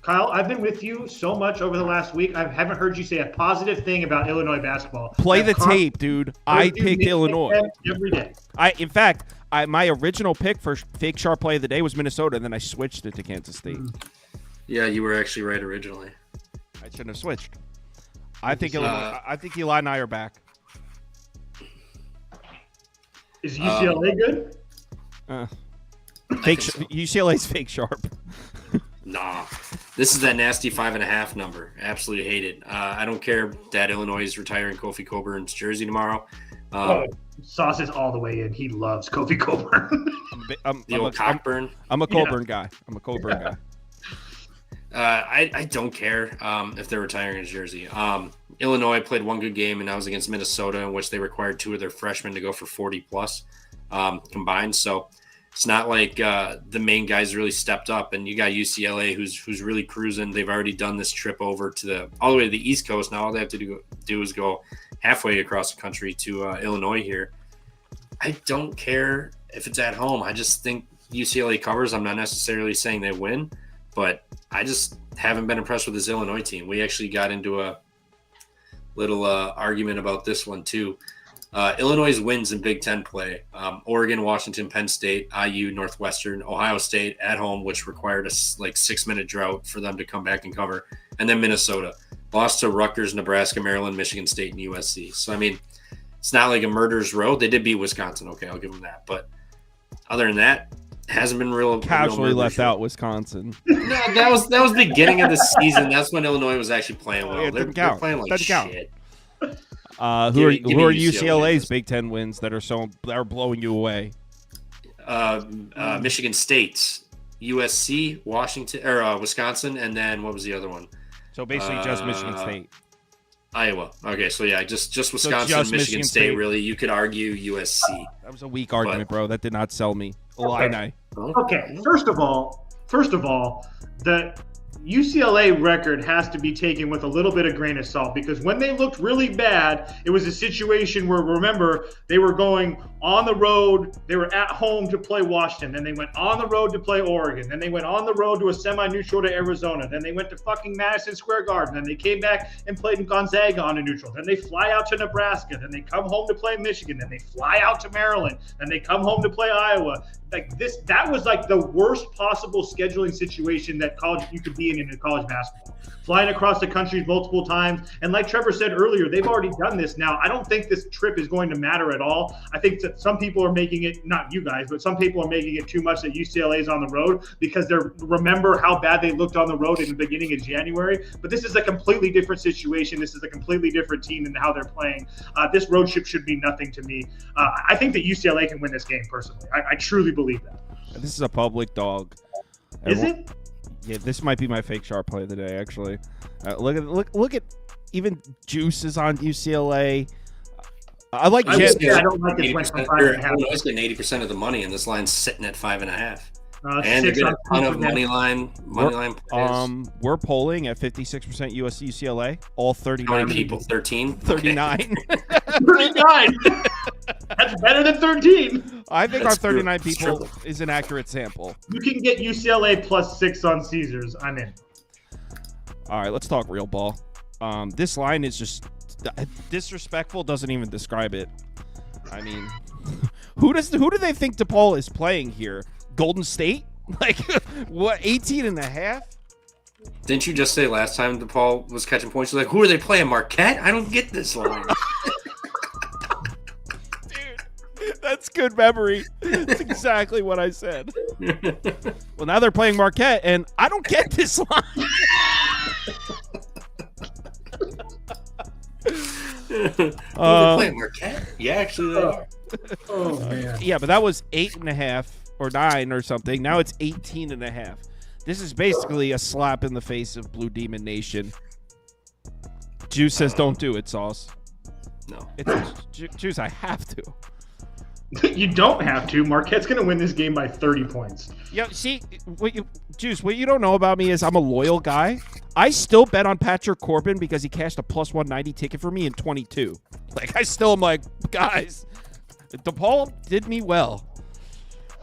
Speaker 4: Kyle, I've been with you so much over the last week. I haven't heard you say a positive thing about Illinois basketball.
Speaker 1: Play the tape, dude. I picked Illinois
Speaker 4: every day.
Speaker 1: In fact, my original pick for fake sharp play of the day was Minnesota, and then I switched it to Kansas State.
Speaker 5: Yeah, you were actually right originally.
Speaker 1: I shouldn't have switched. I think Illinois. I think Eli and I are back.
Speaker 4: Is UCLA good?
Speaker 1: UCLA's fake sharp.
Speaker 5: Nah, this is that nasty 5.5 number. Absolutely hate it. I don't care that Illinois is retiring Kofi Coburn's jersey tomorrow.
Speaker 4: Sauce is all the way in. He loves Kofi Coburn.
Speaker 5: Cockburn.
Speaker 1: I'm a Coburn guy. Guy.
Speaker 5: I don't care if they're retiring his jersey. Illinois played one good game, and that was against Minnesota, in which they required 2 of their freshmen to go for 40+ combined. So it's not like the main guys really stepped up. And you got UCLA, who's really cruising. They've already done this trip over to all the way to the East Coast. Now all they have to do is go halfway across the country to Illinois here. I don't care if it's at home. I just think UCLA covers. I'm not necessarily saying they win, but I just haven't been impressed with this Illinois team. We actually got into a little argument about this one too. Illinois wins in Big Ten play. Oregon, Washington, Penn State, IU, Northwestern, Ohio State at home, which required a 6-minute drought for them to come back and cover. And then Minnesota. Lost to Rutgers, Nebraska, Maryland, Michigan State, and USC. So, I mean, it's not like a murderer's row. They did beat Wisconsin. Okay, I'll give them that. But other than that, hasn't been real.
Speaker 1: Casually left out Wisconsin.
Speaker 5: No, that was the beginning of the season. That's when Illinois was actually playing well. They're playing like shit.
Speaker 1: Who are UCLA's Big Ten wins that are blowing you away?
Speaker 5: Michigan State, USC, Washington, or Wisconsin, and then what was the other one?
Speaker 1: So basically, just Michigan State.
Speaker 5: Iowa. Okay, so yeah, just Wisconsin, Michigan State. Really, you could argue USC.
Speaker 1: That was a weak argument, bro. That did not sell me. Illini.
Speaker 4: Okay, first of all, first of all, the UCLA record has to be taken with a little bit of grain of salt, because when they looked really bad, it was a situation where, remember, they were going on the road. They were at home to play Washington. Then they went on the road to play Oregon. Then they went on the road to a semi-neutral to Arizona. Then they went to fucking Madison Square Garden. Then they came back and played in Gonzaga on a neutral. Then they fly out to Nebraska. Then they come home to play Michigan. Then they fly out to Maryland. Then they come home to play Iowa. That was like the worst possible scheduling situation that you could be in college basketball. Flying across the country multiple times. And like Trevor said earlier, they've already done this now. I don't think this trip is going to matter at all. I think that some people are making it, not you guys, but some people are making it too much that UCLA is on the road because remember how bad they looked on the road in the beginning of January. But this is a completely different situation. This is a completely different team than how they're playing. This road trip should be nothing to me. I think that UCLA can win this game personally. I truly believe that.
Speaker 1: This is a public dog.
Speaker 4: Is it?
Speaker 1: Yeah, this might be my fake sharp play of the day, actually. Look at even Juice is on UCLA. I like Jet.
Speaker 4: I don't like this went from 5.5.
Speaker 5: I was getting 80% of the money, and this line's sitting at 5.5. And
Speaker 4: Six
Speaker 5: you get
Speaker 4: on
Speaker 5: a ton of
Speaker 4: Superman.
Speaker 5: money line plays.
Speaker 1: We're polling at 56% UCLA. All 39
Speaker 5: How many people? 13?
Speaker 1: 39.
Speaker 4: 39. That's better than 13.
Speaker 1: I think
Speaker 5: That's
Speaker 1: our 39
Speaker 5: true.
Speaker 1: people is an accurate sample.
Speaker 4: You can get UCLA plus 6 on Caesars. I'm in.
Speaker 1: All right, let's talk real ball. This line is just disrespectful. Doesn't even describe it. I mean, who do they think DePaul is playing here? Golden State? Like, what, 18 and a half?
Speaker 5: Didn't you just say last time DePaul was catching points? You're like, who are they playing? Marquette? I don't get this line.
Speaker 1: Dude, that's good memory. That's exactly what I said. Well, now they're playing Marquette, and I don't get this line.
Speaker 5: They're playing Marquette? Yeah, actually they are.
Speaker 4: Oh, man.
Speaker 1: Yeah, but that was 8.5 or 9 or something. Now it's 18.5. This is basically a slap in the face of Blue Demon Nation. Juice says, "Don't do it, Sauce."
Speaker 5: No.
Speaker 1: Juice, I have to.
Speaker 4: You don't have to. Marquette's going to win this game by 30 points.
Speaker 1: Yeah, see, Juice, what you don't know about me is I'm a loyal guy. I still bet on Patrick Corbin because he cashed a plus 190 ticket for me in 22. Like, I still am like, guys, DePaul did me well.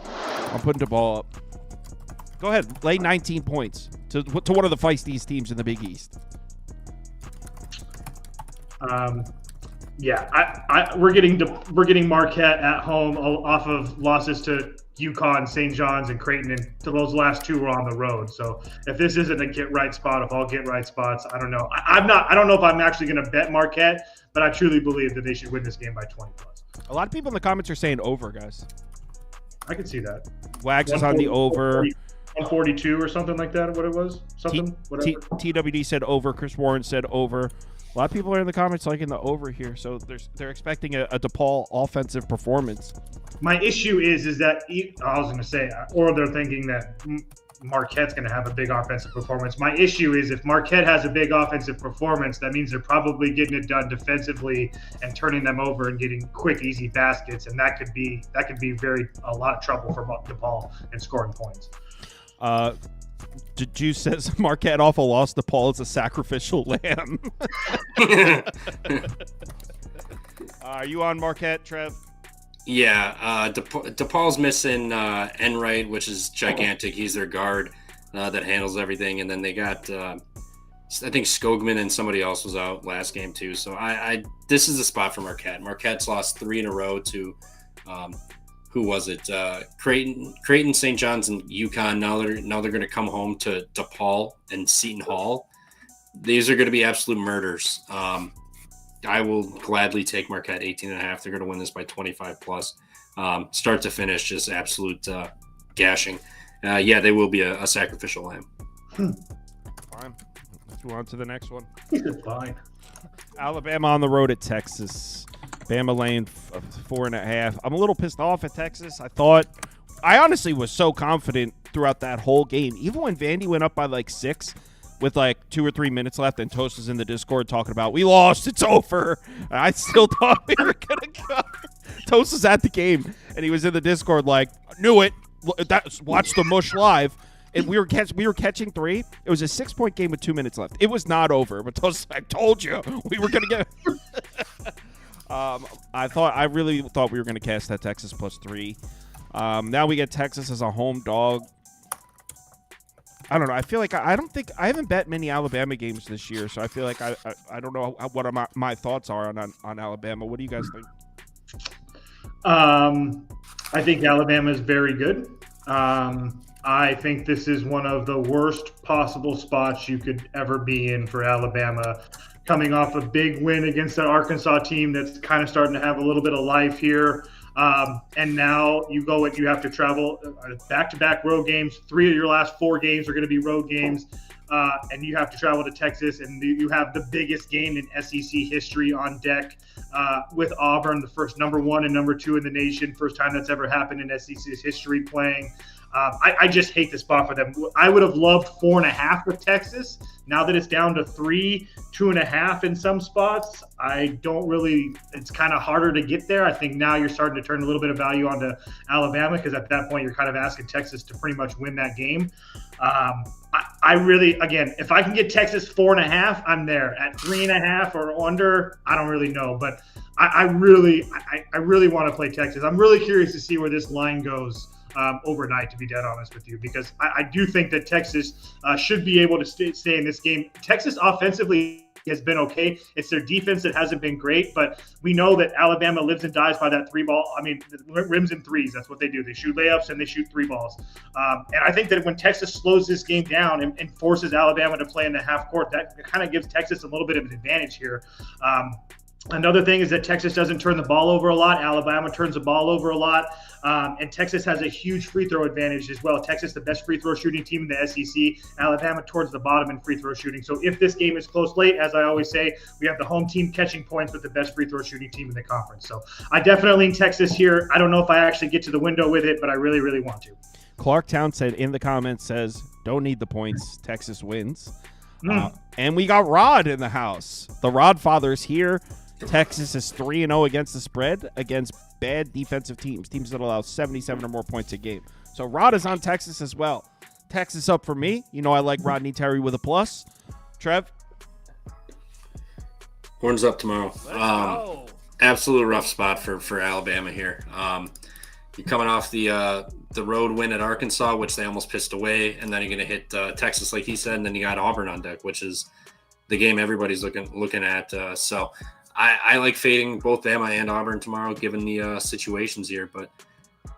Speaker 1: I'm putting DePaul up. Go ahead, lay 19 points to one of the feistiest teams in the Big East.
Speaker 4: Yeah, we're getting Marquette at home off of losses to UConn, St. John's, and Creighton, and those last two were on the road. So if this isn't a get right spot, if all get right spots, I don't know. I don't know if I'm actually going to bet Marquette, but I truly believe that they should win this game by 20 plus.
Speaker 1: A lot of people in the comments are saying over, guys.
Speaker 4: I can see that.
Speaker 1: Wags is on the over.
Speaker 4: 142 or something like that. What it was? Something. Whatever.
Speaker 1: TWD said over. Chris Warren said over. A lot of people are in the comments liking the over here, so they're expecting a DePaul offensive performance.
Speaker 4: My issue is that I was going to say, or they're thinking that Marquette's going to have a big offensive performance. My issue is if Marquette has a big offensive performance, that means they're probably getting it done defensively and turning them over and getting quick, easy baskets, and that could be a lot of trouble for DePaul in scoring points.
Speaker 1: Juice says Marquette off a loss. DePaul is a sacrificial lamb. Are you on Marquette, Trev?
Speaker 5: Yeah, DePaul's missing Enright, which is gigantic. He's their guard that handles everything, and then they got I think Skogman and somebody else was out last game too. So this is a spot for Marquette. Marquette's lost 3 in a row to who was it? Creighton, St. John's, and UConn. Now they're going to come home to DePaul and Seton Hall. These are going to be absolute murders. I will gladly take Marquette 18.5. They're going to win this by 25 plus. Start to finish, just absolute gashing. Yeah, they will be a sacrificial lamb.
Speaker 1: Fine. Let's move on to the next one.
Speaker 4: Fine.
Speaker 1: Alabama on the road at Texas. Bama laying 4.5. I'm a little pissed off at Texas. I honestly was so confident throughout that whole game. Even when Vandy went up by like 6 with like 2 or 3 minutes left and Toast was in the Discord talking about, we lost, it's over. I still thought we were going to go. Toast was at the game, and he was in the Discord like, knew it. Watch the mush live. And we were catching 3. It was a 6-point game with 2 minutes left. It was not over, but I told you we were gonna get. I really thought we were gonna cash that Texas +3. Now we get Texas as a home dog. I don't know. I feel like I haven't bet many Alabama games this year, so I feel like I don't know what my thoughts are on Alabama. What do you guys think?
Speaker 4: I think Alabama is very good. I think this is one of the worst possible spots you could ever be in for Alabama, coming off a big win against an Arkansas team that's kind of starting to have a little bit of life here. And now you have to travel back-to-back road games. 3 of your last 4 games are going to be road games. And you have to travel to Texas, and you have the biggest game in SEC history on deck with Auburn, the first number 1 and number 2 in the nation, first time that's ever happened in SEC's history playing. I just hate the spot for them. I would have loved 4.5 with Texas. Now that it's down to 3, 2.5 in some spots, it's kind of harder to get there. I think now you're starting to turn a little bit of value onto Alabama, because at that point you're kind of asking Texas to pretty much win that game. I really, again, if I can get Texas 4.5, I'm there. At 3.5 or under, I don't really know, but I really want to play Texas. I'm really curious to see where this line goes overnight, to be dead honest with you, because I do think that Texas should be able to stay in this game. Texas offensively has been okay. It's their defense that hasn't been great, but we know that Alabama lives and dies by that 3 ball. I mean, rims and threes. That's what they do. They shoot layups and they shoot 3 balls. And I think that when Texas slows this game down and forces Alabama to play in the half court, that kind of gives Texas a little bit of an advantage here. Another thing is that Texas doesn't turn the ball over a lot. Alabama turns the ball over a lot. And Texas has a huge free throw advantage as well. Texas, the best free throw shooting team in the SEC. Alabama towards the bottom in free throw shooting. So if this game is close late, as I always say, we have the home team catching points with the best free throw shooting team in the conference. So I definitely lean Texas here. I don't know if I actually get to the window with it, but I really, really want to.
Speaker 1: Clark Townsend in the comments says, don't need the points. Texas wins. And we got Rod in the house. The Rod father's here. Texas is 3-0 against the spread against bad defensive teams that allow 77 or more points a game. So Rod is on Texas as well. Texas up for me. You know I like Rodney Terry with a plus. Trev?
Speaker 5: Horns up tomorrow. Absolute rough spot for Alabama here. You're coming off the road win at Arkansas, which they almost pissed away, and then you're going to hit Texas, like he said, and then you got Auburn on deck, which is the game everybody's looking at. So I like fading both Bama and Auburn tomorrow, given the situations here. But,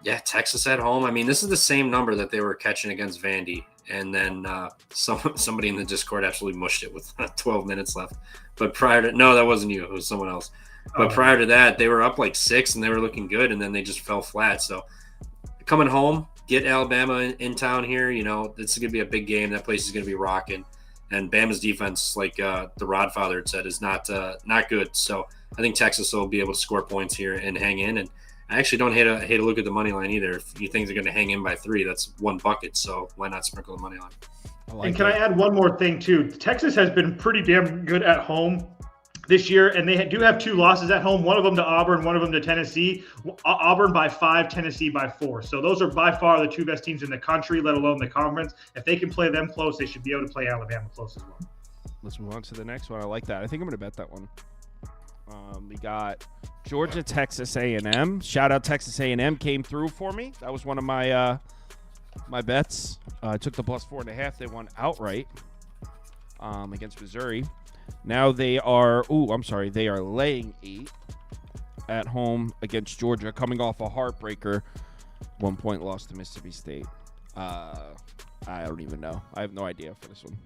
Speaker 5: yeah, Texas at home. I mean, this is the same number that they were catching against Vandy. And then somebody in the Discord absolutely mushed it with 12 minutes left. But no, that wasn't you. It was someone else. But prior to that, they were up like 6, and they were looking good, and then they just fell flat. So coming home, get Alabama in town here. You know, this is going to be a big game. That place is going to be rocking. And Bama's defense, like the Rod father had said, is not good. So I think Texas will be able to score points here and hang in. And I actually don't hate a look at the money line either. If you think they're going to hang in by 3, that's 1 bucket. So why not sprinkle the money line?
Speaker 4: And can I add one more thing too? Texas has been pretty damn good at home this year, and they do have 2 losses at home, one of them to Auburn, one of them to Tennessee. Auburn by 5, Tennessee by 4. So those are by far the 2 best teams in the country, let alone the conference. If they can play them close, they should be able to play Alabama close as well.
Speaker 1: Let's move on to the next one. I like that. I think I'm going to bet that one. We got Georgia, Texas A&M. Shout out Texas A&M came through for me. That was one of my my bets. I took the plus 4.5. They won outright against Missouri. Now they are laying 8 at home against Georgia, coming off a heartbreaker 1-point loss to Mississippi State. I don't even know. I have no idea for this one.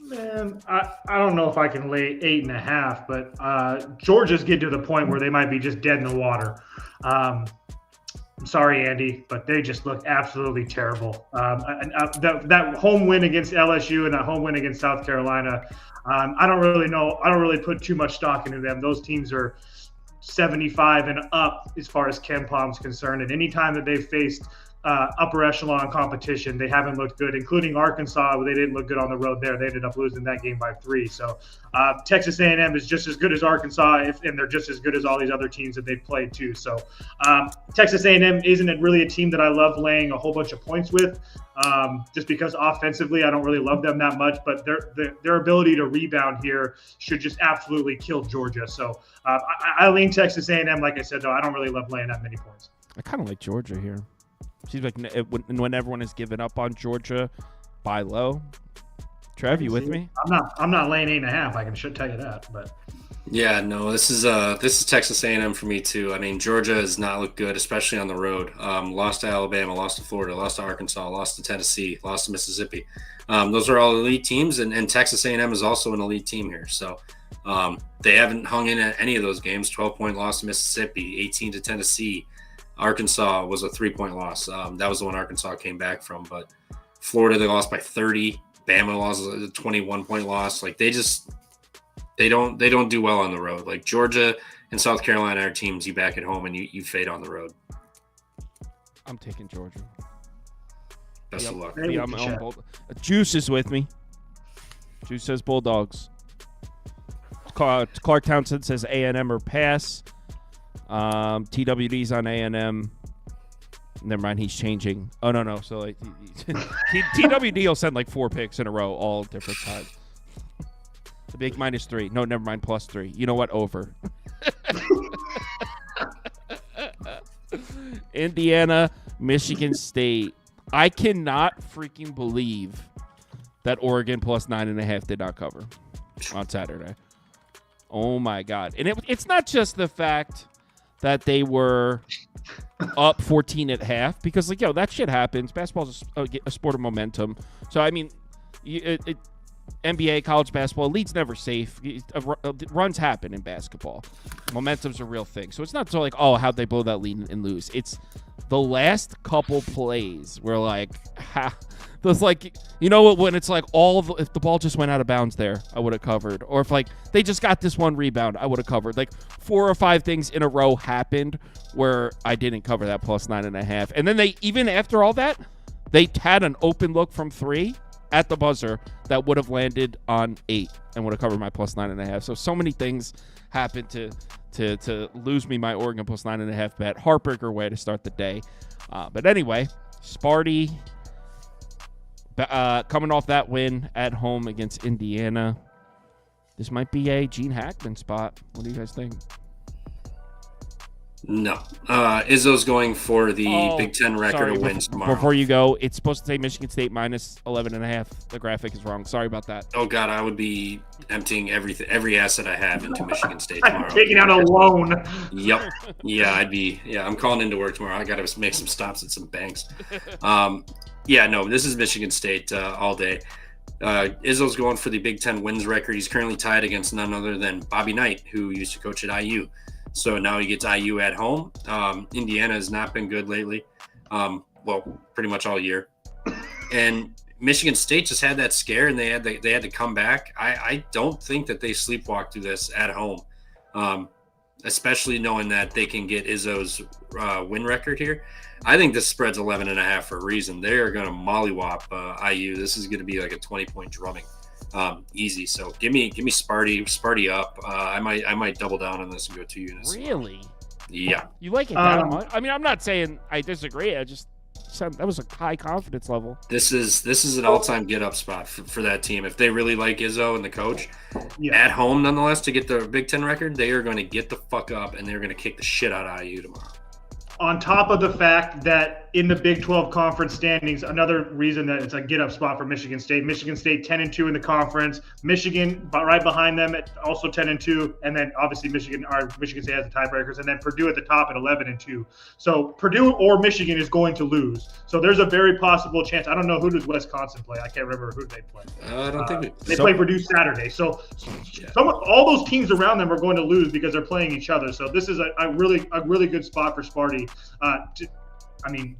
Speaker 4: Man, I don't know if I can lay 8.5, but Georgia's getting to the point where they might be just dead in the water. I'm sorry, Andy, but they just look absolutely terrible. That home win against LSU and that home win against South Carolina, I don't really know. I don't really put too much stock into them. Those teams are 75 and up as far as KenPom's concerned. And anytime that they've faced upper echelon competition. They haven't looked good, including Arkansas. They didn't look good on the road there. They ended up losing that game by 3. So Texas A&M is just as good as Arkansas, and they're just as good as all these other teams that they've played too. So Texas A&M isn't really a team that I love laying a whole bunch of points with, just because offensively I don't really love them that much. But their ability to rebound here should just absolutely kill Georgia. So I lean Texas A&M. Like I said, though, I don't really love laying that many points.
Speaker 1: I kind of like Georgia here. Seems like when everyone has given up on Georgia, buy low. Trev, you with me?
Speaker 4: I'm not laying 8.5. I can tell you that. But
Speaker 5: yeah, no, this is Texas A&M for me too. I mean, Georgia has not looked good, especially on the road. Lost to Alabama, lost to Florida, lost to Arkansas, lost to Tennessee, lost to Mississippi. Those are all elite teams, and Texas A&M is also an elite team here. So they haven't hung in at any of those games. 12-point loss to Mississippi, 18 to Tennessee. Arkansas was a 3-point loss. That was the one Arkansas came back from. But Florida, they lost by 30. Bama lost a 21-point loss. Like they don't do well on the road. Like Georgia and South Carolina are teams you back at home and you fade on the road.
Speaker 1: I'm taking Georgia.
Speaker 5: Best of luck.
Speaker 1: Juice is with me. Juice says Bulldogs. Clark Townsend says A&M or pass. TWD's on A&M. Never mind, he's changing. Oh, no. So like, TWD will send like 4 picks in a row, all different times. The big -3. No, never mind, +3. You know what? Over. Indiana, Michigan State. I cannot freaking believe that Oregon +9.5 did not cover on Saturday. Oh my God! And it's not just the fact that they were up 14 at half, because like, that shit happens. Basketball's a sport of momentum. So I mean, NBA, college basketball, lead's never safe. Runs happen in basketball. Momentum's a real thing. So it's not so like, oh, how'd they blow that lead and lose? It's the last couple plays where like, there's like, when it's like if the ball just went out of bounds there, I would have covered. Or if like they just got this one rebound, I would have covered. Like 4 or 5 things in a row happened where I didn't cover that +9.5. And then even after all that, they had an open look from 3 at the buzzer that would have landed on 8 and would have covered my +9.5. So many things happened to lose me my Oregon +9.5 bet. Heartbreaker way to start the day. But anyway, Sparty coming off that win at home against Indiana. This might be a Gene Hackman spot. What do you guys think?
Speaker 5: No. Izzo's going for the Big Ten record of wins tomorrow.
Speaker 1: Before you go, it's supposed to say Michigan State -11.5. The graphic is wrong. Sorry about that.
Speaker 5: Oh, God, I would be emptying every asset I have into Michigan State tomorrow.
Speaker 4: Taking out a loan.
Speaker 5: Yep. Yeah, I'm calling into work tomorrow. I got to make some stops at some banks. Yeah, no, this is Michigan State all day. Izzo's going for the Big Ten wins record. He's currently tied against none other than Bobby Knight, who used to coach at IU. So now he gets IU at home. Indiana has not been good lately. Pretty much all year. And Michigan State just had that scare, and they had to come back. I don't think that they sleepwalk through this at home, especially knowing that they can get Izzo's win record here. I think this spread's 11.5 for a reason. They are going to mollywop IU. This is going to be like a 20-point drumming. Easy. So give me Sparty up. I might double down on this and go 2 units.
Speaker 1: Really?
Speaker 5: Yeah.
Speaker 1: You like it that much? I mean, I'm not saying I disagree. I just said that was a high confidence level.
Speaker 5: This is an all-time get-up spot for that team. If they really like Izzo and the coach, at home nonetheless, to get the Big Ten record, they are going to get the fuck up and they're going to kick the shit out of IU tomorrow.
Speaker 4: On top of the fact that in the Big 12 conference standings, another reason that it's a get-up spot for Michigan State. Michigan State 10-2 in the conference. Michigan right behind them at also 10-2, and then obviously Michigan State has the tiebreakers, and then Purdue at the top at 11-2. So Purdue or Michigan is going to lose. So there's a very possible chance. I don't know who does Wisconsin play. I can't remember who they play.
Speaker 5: I don't think
Speaker 4: they play Purdue Saturday. So all those teams around them are going to lose because they're playing each other. So this is a really good spot for Sparty.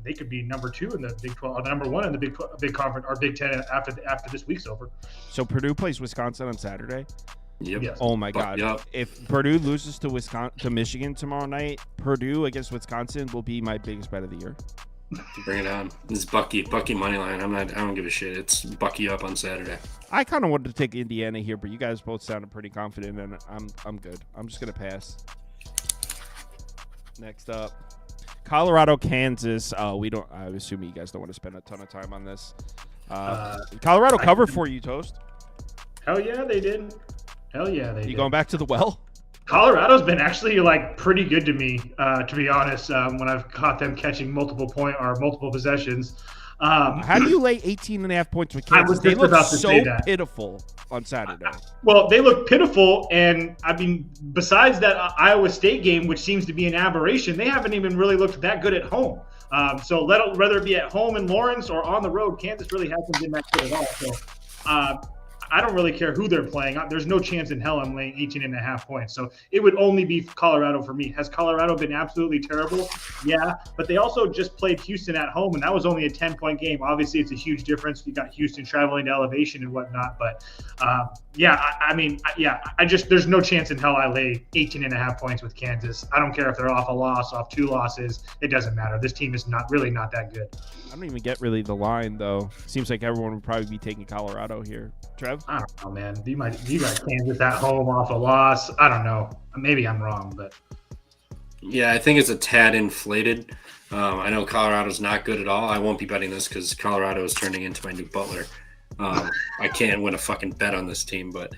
Speaker 4: They could be number 2 in the Big 12, or number 1 in the Big Conference or Big 10 after this week's over.
Speaker 1: So Purdue plays Wisconsin on Saturday.
Speaker 5: Yep.
Speaker 4: Yes.
Speaker 1: Oh my God!
Speaker 5: Yep.
Speaker 1: If Purdue loses to Michigan tomorrow night, Purdue against Wisconsin will be my biggest bet of the year.
Speaker 5: Bring it on. This is Bucky money line. I don't give a shit. It's Bucky up on Saturday.
Speaker 1: I kind of wanted to take Indiana here, but you guys both sounded pretty confident, and I'm good. I'm just gonna pass. Next up, Colorado, Kansas. We don't. I assume you guys don't want to spend a ton of time on this. Colorado covered for you, Toast.
Speaker 4: Hell yeah, they did. Hell yeah, they did.
Speaker 1: You going back to the well?
Speaker 4: Colorado's been actually like pretty good to me, to be honest. When I've caught them catching multiple possessions.
Speaker 1: How do you lay 18.5 points with Kansas? They look so pitiful on Saturday.
Speaker 4: Well, they look pitiful, and I mean, besides that Iowa State game, which seems to be an aberration, they haven't even really looked that good at home. So whether it be at home in Lawrence or on the road, Kansas really hasn't been that good at all. So I don't really care who they're playing. There's no chance in hell I'm laying 18.5 points. So it would only be Colorado for me. Has Colorado been absolutely terrible? Yeah, but they also just played Houston at home, and that was only a 10-point game. Obviously, it's a huge difference. You got Houston traveling to elevation and whatnot. But, there's no chance in hell I lay 18.5 points with Kansas. I don't care if they're off a loss, off 2 losses. It doesn't matter. This team is not that good.
Speaker 1: I don't even get really the line, though. Seems like everyone would probably be taking Colorado here. Trev?
Speaker 4: I don't know, man. You got Kansas at home off a loss. I don't know. Maybe I'm wrong, but
Speaker 5: yeah, I think it's a tad inflated. I know Colorado's not good at all. I won't be betting this because Colorado is turning into my new Butler. I can't win a fucking bet on this team, but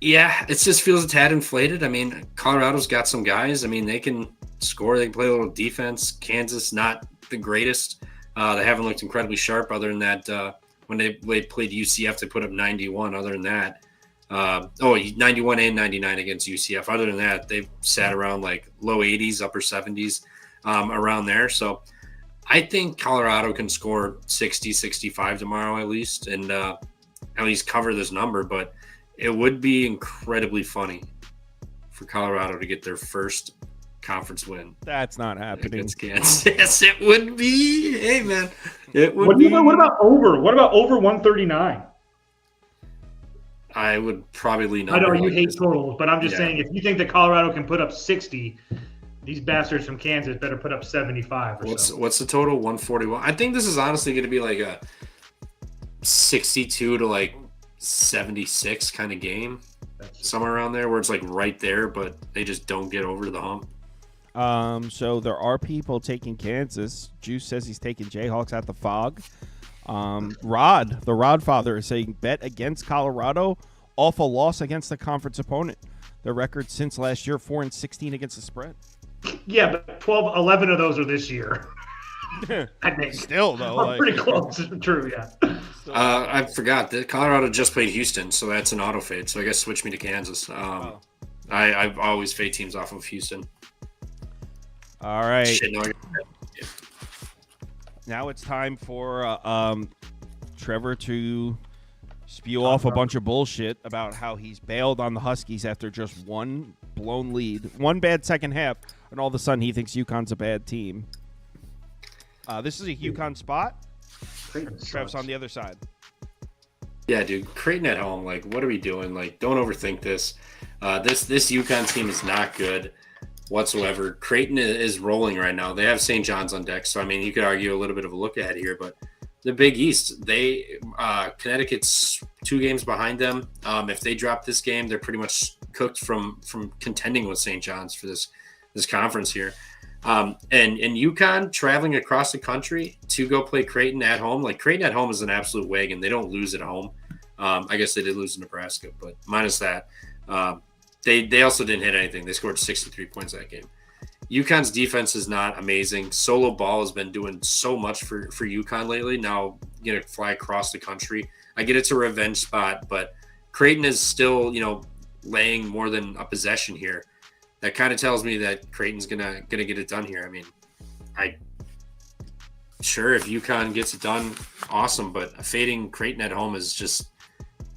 Speaker 5: yeah, it just feels a tad inflated. I mean, Colorado's got some guys. I mean, they can score. They can play a little defense. Kansas, not the greatest. They haven't looked incredibly sharp other than that. When they played UCF, they put up 91. Other than that, 91 and 99 against UCF. Other than that, they've sat around like low 80s, upper 70s around there. So I think Colorado can score 60, 65 tomorrow at least, and at least cover this number. But it would be incredibly funny for Colorado to get their first conference win.
Speaker 1: That's not happening
Speaker 5: against Kansas. Yes, it would be. Hey, man. It would be.
Speaker 4: What about over? What about over 139?
Speaker 5: I would probably lean
Speaker 4: I know you hate totals, but I'm just saying if you think that Colorado can put up 60, these bastards from Kansas better put up 75 or so.
Speaker 5: What's the total? 141. I think this is honestly going to be like a 62 to like 76 kind of game. Somewhere around there where it's like right there, but they just don't get over the hump.
Speaker 1: So there are people taking Kansas. Juice says he's taking Jayhawks at the Fog. Rod, the Rod father, is saying bet against Colorado off a loss against the conference opponent. Their record since last year, 4-16 against the spread.
Speaker 4: Yeah, but 11 of those are this year. I think.
Speaker 1: Still, though.
Speaker 4: Pretty close. True, yeah.
Speaker 5: I forgot that Colorado just played Houston, so that's an auto fade. So I guess switch me to Kansas. I've always fade teams off of Houston.
Speaker 1: All right.
Speaker 5: Shit, no,
Speaker 1: now it's time for Trevor to spew off a bunch of bullshit about how he's bailed on the Huskies after just one blown lead, one bad second half, and all of a sudden he thinks UConn's a bad team. This is a UConn spot. Trev's on the other side.
Speaker 5: Yeah, dude. Creighton at home. Like, what are we doing? Like, don't overthink this. This UConn team is not good whatsoever. Creighton is rolling right now. They have St. John's on deck. So, I mean, you could argue a little bit of a look ahead here. But the Big East, Connecticut's 2 games behind them. If they drop this game, they're pretty much cooked from contending with St. John's for this conference here. And UConn traveling across the country to go play Creighton at home. Like, Creighton at home is an absolute wagon. They don't lose at home. I guess they did lose to Nebraska, but minus that, they also didn't hit anything. They scored 63 points that game. UConn's defense is not amazing. Solo Ball has been doing so much for UConn lately. Now, you know, fly across the country. I get it's a revenge spot, but Creighton is still, laying more than a possession here. That kind of tells me that Creighton's gonna get it done here. I mean, sure, if UConn gets it done, awesome. But fading Creighton at home is just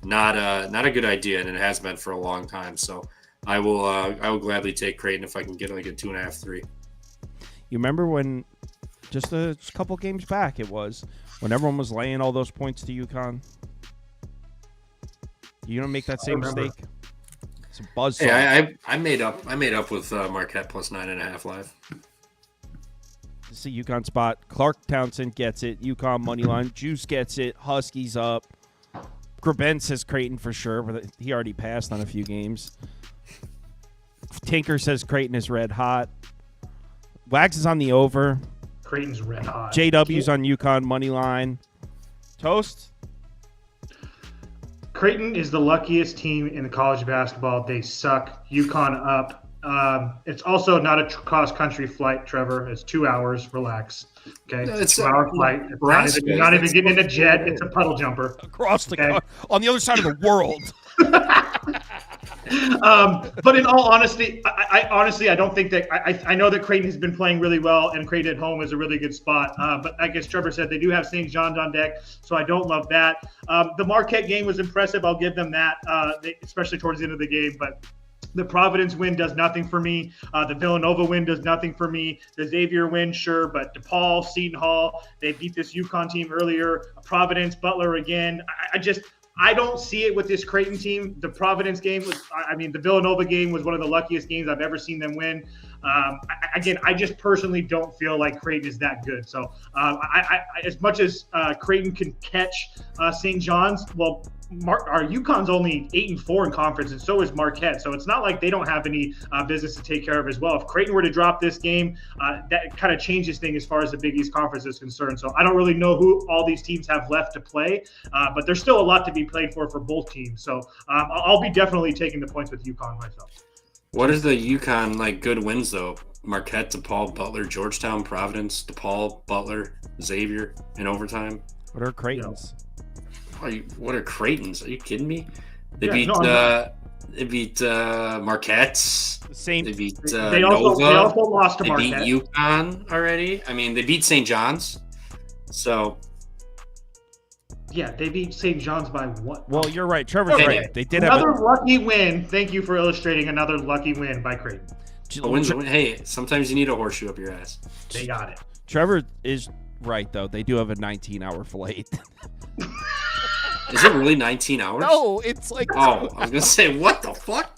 Speaker 5: not a good idea, and it has been for a long time. So I will gladly take Creighton if I can get like a 2.5, 3.
Speaker 1: You remember when just a couple games back it was when everyone was laying all those points to UConn? You don't make that same mistake. It's a buzzsaw.
Speaker 5: Yeah, I made up with Marquette plus 9.5 live.
Speaker 1: the UConn spot. Clark Townsend gets it. UConn money line. Juice gets it. Huskies up. Graben says Creighton for sure, but he already passed on a few games. Tinker says Creighton is red hot. Wags is on the over.
Speaker 4: Creighton's red hot.
Speaker 1: JW's on UConn money line. Toast?
Speaker 4: Creighton is the luckiest team in the college basketball. They suck. UConn up. It's also not a cross-country flight, Trevor. It's 2 hours. Relax. Okay,
Speaker 5: it's
Speaker 4: a 2-hour flight. It's not even getting in a jet. It's a puddle jumper.
Speaker 1: Across the on the other side of the world.
Speaker 4: But in all honesty, I don't think that I know that Creighton has been playing really well, and Creighton at home is a really good spot. But I guess Trevor said they do have St. John's on deck, so I don't love that. The Marquette game was impressive. I'll give them that, especially towards the end of the game. But the Providence win does nothing for me. The Villanova win does nothing for me. The Xavier win, sure, but DePaul, Seton Hall, they beat this UConn team earlier. Providence, Butler again. I don't see it with this Creighton team. The Providence game the Villanova game was one of the luckiest games I've ever seen them win. I just personally don't feel like Creighton is that good. So as much as Creighton can catch St. John's, well, our UConn's only 8-4 in conference, and so is Marquette. So it's not like they don't have any business to take care of as well. If Creighton were to drop this game, that kind of changes things as far as the Big East Conference is concerned. So I don't really know who all these teams have left to play, but there's still a lot to be played for both teams. So I'll be definitely taking the points with UConn myself.
Speaker 5: What is the UConn good wins though? Marquette, DePaul, Butler, Georgetown, Providence, DePaul, Butler, Xavier in overtime.
Speaker 1: What are Creighton's?
Speaker 5: What are Creighton's? Are you kidding me? They beat Marquette.
Speaker 1: Same.
Speaker 5: They beat
Speaker 4: they
Speaker 5: Nova.
Speaker 4: also lost to Marquette.
Speaker 5: They beat UConn already. I mean, they beat St. John's. So.
Speaker 4: Yeah, they beat St. John's by one.
Speaker 1: Well, you're right. Trevor's right. They did
Speaker 4: another lucky win. Thank you for illustrating another lucky win by Creighton.
Speaker 5: A win's a win. Hey, sometimes you need a horseshoe up your ass.
Speaker 4: They got it.
Speaker 1: Trevor is right, though. They do have a 19-hour flight.
Speaker 5: Is it really 19 hours?
Speaker 1: No, it's like...
Speaker 5: Oh, I was going to say, what the fuck?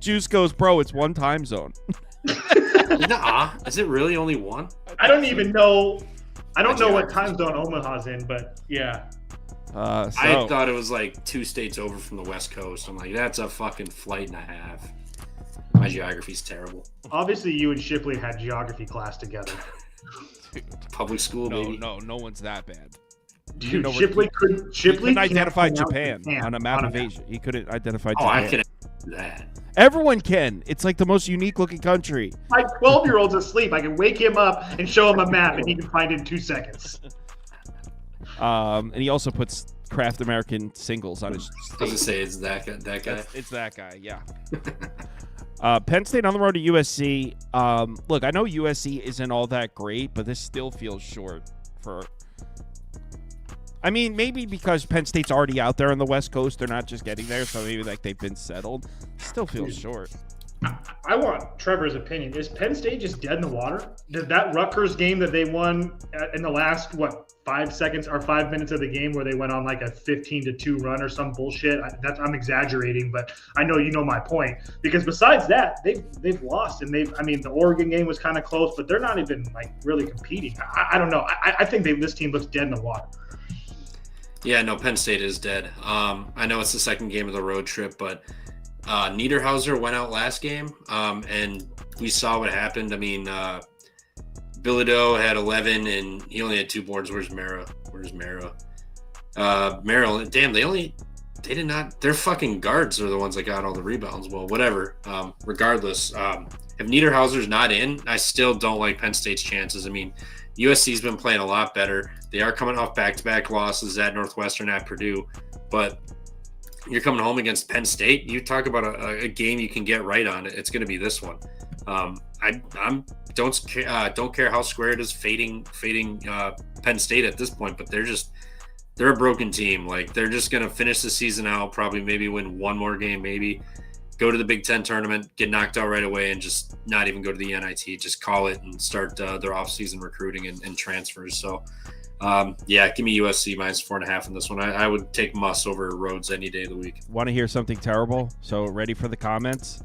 Speaker 1: Juice goes, bro, it's one time zone.
Speaker 5: Nuh-uh. Is it really only one?
Speaker 4: I don't even know. I don't know what time zone Omaha's in, but yeah.
Speaker 5: I thought it was like 2 states over from the West Coast. I'm like, that's a fucking flight and a half. My geography's terrible.
Speaker 4: Obviously, you and Shipley had geography class together.
Speaker 5: Public school, baby.
Speaker 1: No one's that bad.
Speaker 4: Dude, Shipley
Speaker 1: couldn't identify Japan on a map of Asia. He couldn't identify Japan.
Speaker 5: I can do that.
Speaker 1: Everyone can. It's like the most unique looking country.
Speaker 4: My 12-year-old's asleep. I can wake him up and show him a map, and he can find it in 2 seconds.
Speaker 1: And he also puts Craft American singles on his stage.
Speaker 5: I was going to say, it's that guy.
Speaker 1: It's that guy, yeah. Penn State on the road to USC. Look, I know USC isn't all that great, but this still feels short for... I mean, maybe because Penn State's already out there on the West Coast, they're not just getting there, so maybe they've been settled. Still feels short.
Speaker 4: I want Trevor's opinion. Is Penn State just dead in the water? Did that Rutgers game that they won in the last 5 seconds or 5 minutes of the game where they went on like a 15-2 run or some bullshit? I'm exaggerating, but I know you know my point. Because besides that, they've lost, and the Oregon game was kind of close, but they're not even really competing. I don't know. I think this team looks dead in the water.
Speaker 5: Yeah, no, Penn State is dead. I know it's the second game of the road trip, but Niederhauser went out last game, and we saw what happened. I mean, Bilodeau had 11, and he only had 2 boards. Where's Mara? Maryland, damn, they did not. Their fucking guards are the ones that got all the rebounds. Well, whatever. Regardless, if Niederhauser's not in, I still don't like Penn State's chances. I mean, USC's been playing a lot better. They are coming off back-to-back losses at Northwestern, at Purdue, but you're coming home against Penn State. You talk about a game you can get right on. It's going to be this one. I don't care how square it is fading Penn State at this point, but they're a broken team. Like, they're just going to finish the season out, probably maybe win one more game, maybe go to the Big Ten tournament, get knocked out right away, and just not even go to the NIT. Just call it and start their off-season recruiting and transfers. So, give me USC minus 4.5 in this one. I would take Muss over Rhodes any day of the week.
Speaker 1: Want to hear something terrible? So ready for the comments?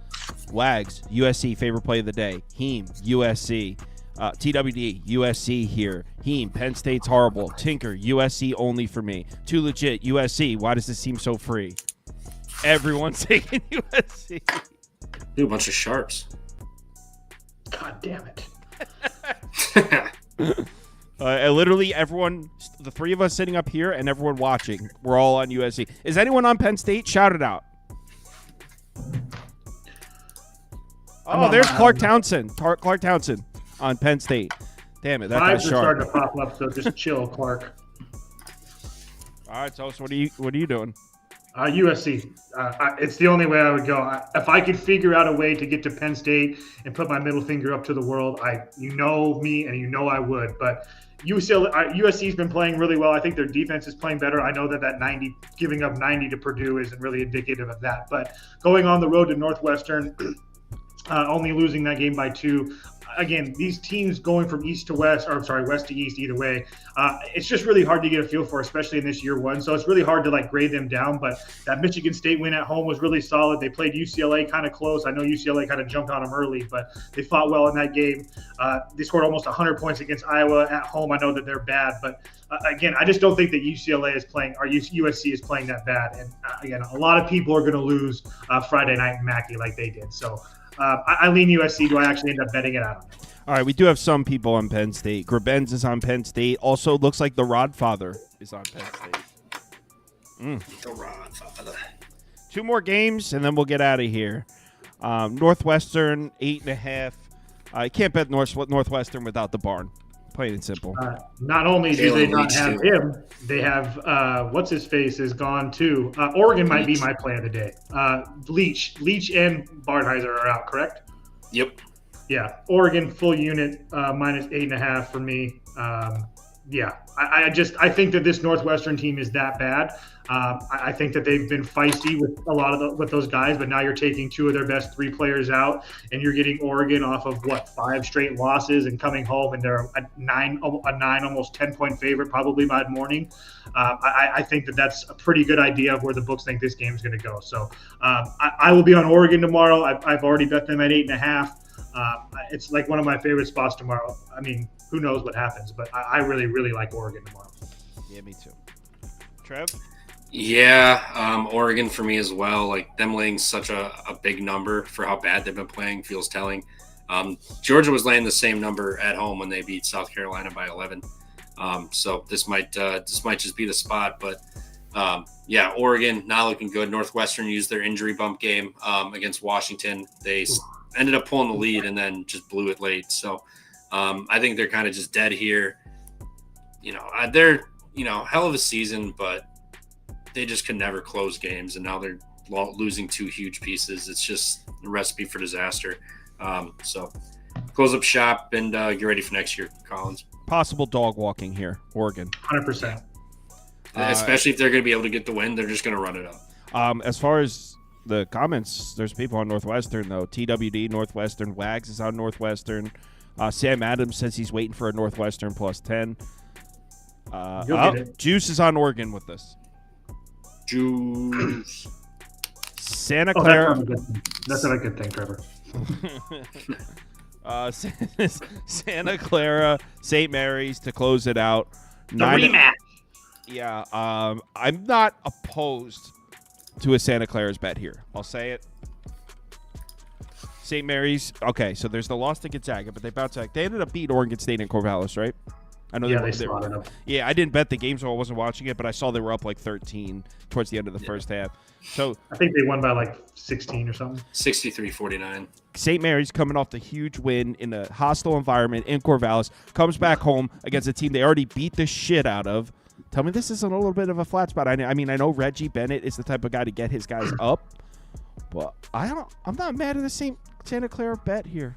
Speaker 1: Wags, USC favorite play of the day. Heem, USC. TWD, USC here. Heem, Penn State's horrible. Tinker, USC only for me. Too legit, USC. Why does this seem so free? Everyone's taking USC.
Speaker 5: Dude, a bunch of sharps.
Speaker 4: God damn it.
Speaker 1: Literally everyone, the three of us sitting up here and everyone watching, we're all on USC. Is anyone on Penn State? Shout it out. Oh, there's Clark Townsend. Clark Townsend on Penn State. Damn it, that guy's
Speaker 4: Vibes are
Speaker 1: sharp.
Speaker 4: starting to pop up, so just chill, Clark.
Speaker 1: All right, so what are you doing?
Speaker 4: USC. It's the only way I would go. If I could figure out a way to get to Penn State and put my middle finger up to the world, you know me and you know I would. But USC's been playing really well. I think their defense is playing better. I know that giving up 90 to Purdue isn't really indicative of that. But going on the road to Northwestern, only losing that game by 2. Again, these teams going from west to east, either way, it's just really hard to get a feel for, especially in this year one. So it's really hard to grade them down. But that Michigan State win at home was really solid. They played UCLA kind of close. I know UCLA kind of jumped on them early, but they fought well in that game. They scored almost 100 points against Iowa at home. I know that they're bad, but again, I just don't think that UCLA is playing or USC is playing that bad. And again, a lot of people are going to lose Friday night in Mackey like they did. So. I lean USC. Do I actually end up betting it? I don't know.
Speaker 1: All right, we do have some people on Penn State. Grebenz is on Penn State. Also, looks like the Rodfather is on Penn State.
Speaker 5: The Rodfather.
Speaker 1: 2 more games, and then we'll get out of here. Northwestern, 8.5. I can't bet Northwestern without the barn. Plain and simple.
Speaker 4: Not only do they not have him, they have what's his face is gone too. Oregon might be my play of the day. Leach and Barnheiser are out, correct?
Speaker 5: Yep.
Speaker 4: Yeah, Oregon full unit minus 8.5 for me. I think that this Northwestern team is that bad. I think that they've been feisty with those guys, but now you're taking 2 of their best 3 players out, and you're getting Oregon off of 5 straight losses and coming home, and they're a 9 almost 10-point favorite probably by morning. I think that that's a pretty good idea of where the books think this game is going to go. So I will be on Oregon tomorrow. I've already bet them at 8.5. It's one of my favorite spots tomorrow. I mean, who knows what happens, but I really, really like Oregon tomorrow.
Speaker 1: Yeah, me too. Trev?
Speaker 5: Yeah, Oregon for me as well. Them laying such a big number for how bad they've been playing feels telling. Georgia was laying the same number at home when they beat South Carolina by 11. So this might just be the spot. But Oregon not looking good. Northwestern used their injury bump game against Washington. They ended up pulling the lead and then just blew it late. So I think they're kind of just dead here. They're hell of a season, but they just could never close games, and now they're losing 2 huge pieces. It's just a recipe for disaster. So close up shop and get ready for next year, Collins.
Speaker 1: Possible dog walking here, Oregon.
Speaker 4: 100%.
Speaker 5: Especially if they're going to be able to get the win, they're just going to run it up.
Speaker 1: As far as the comments, there's people on Northwestern, though. TWD, Northwestern. Wags is on Northwestern. Sam Adams says he's waiting for a Northwestern plus 10. Juice is on Oregon with us.
Speaker 5: Juice.
Speaker 1: Santa Clara.
Speaker 4: That's not a good thing, Trevor.
Speaker 1: Santa Clara, St. Mary's to close it out.
Speaker 4: The rematch.
Speaker 1: Yeah, I'm not opposed to a Santa Clara's bet here. I'll say it. St. Mary's. Okay, so there's the loss to Gonzaga, but they bounced back. They ended up beating Oregon State in Corvallis, right? I know
Speaker 4: they slaughtered them.
Speaker 1: Yeah, I didn't bet the game, so I wasn't watching it, but I saw they were up 13 towards the end of the first half. So
Speaker 4: I think they won by 16 or something.
Speaker 5: 63-49.
Speaker 1: St. Mary's coming off the huge win in a hostile environment in Corvallis, comes back home against a team they already beat the shit out of. Tell me this isn't a little bit of a flat spot. I mean, I know Reggie Bennett is the type of guy to get his guys up, but I'm not mad at the Santa Clara bet here.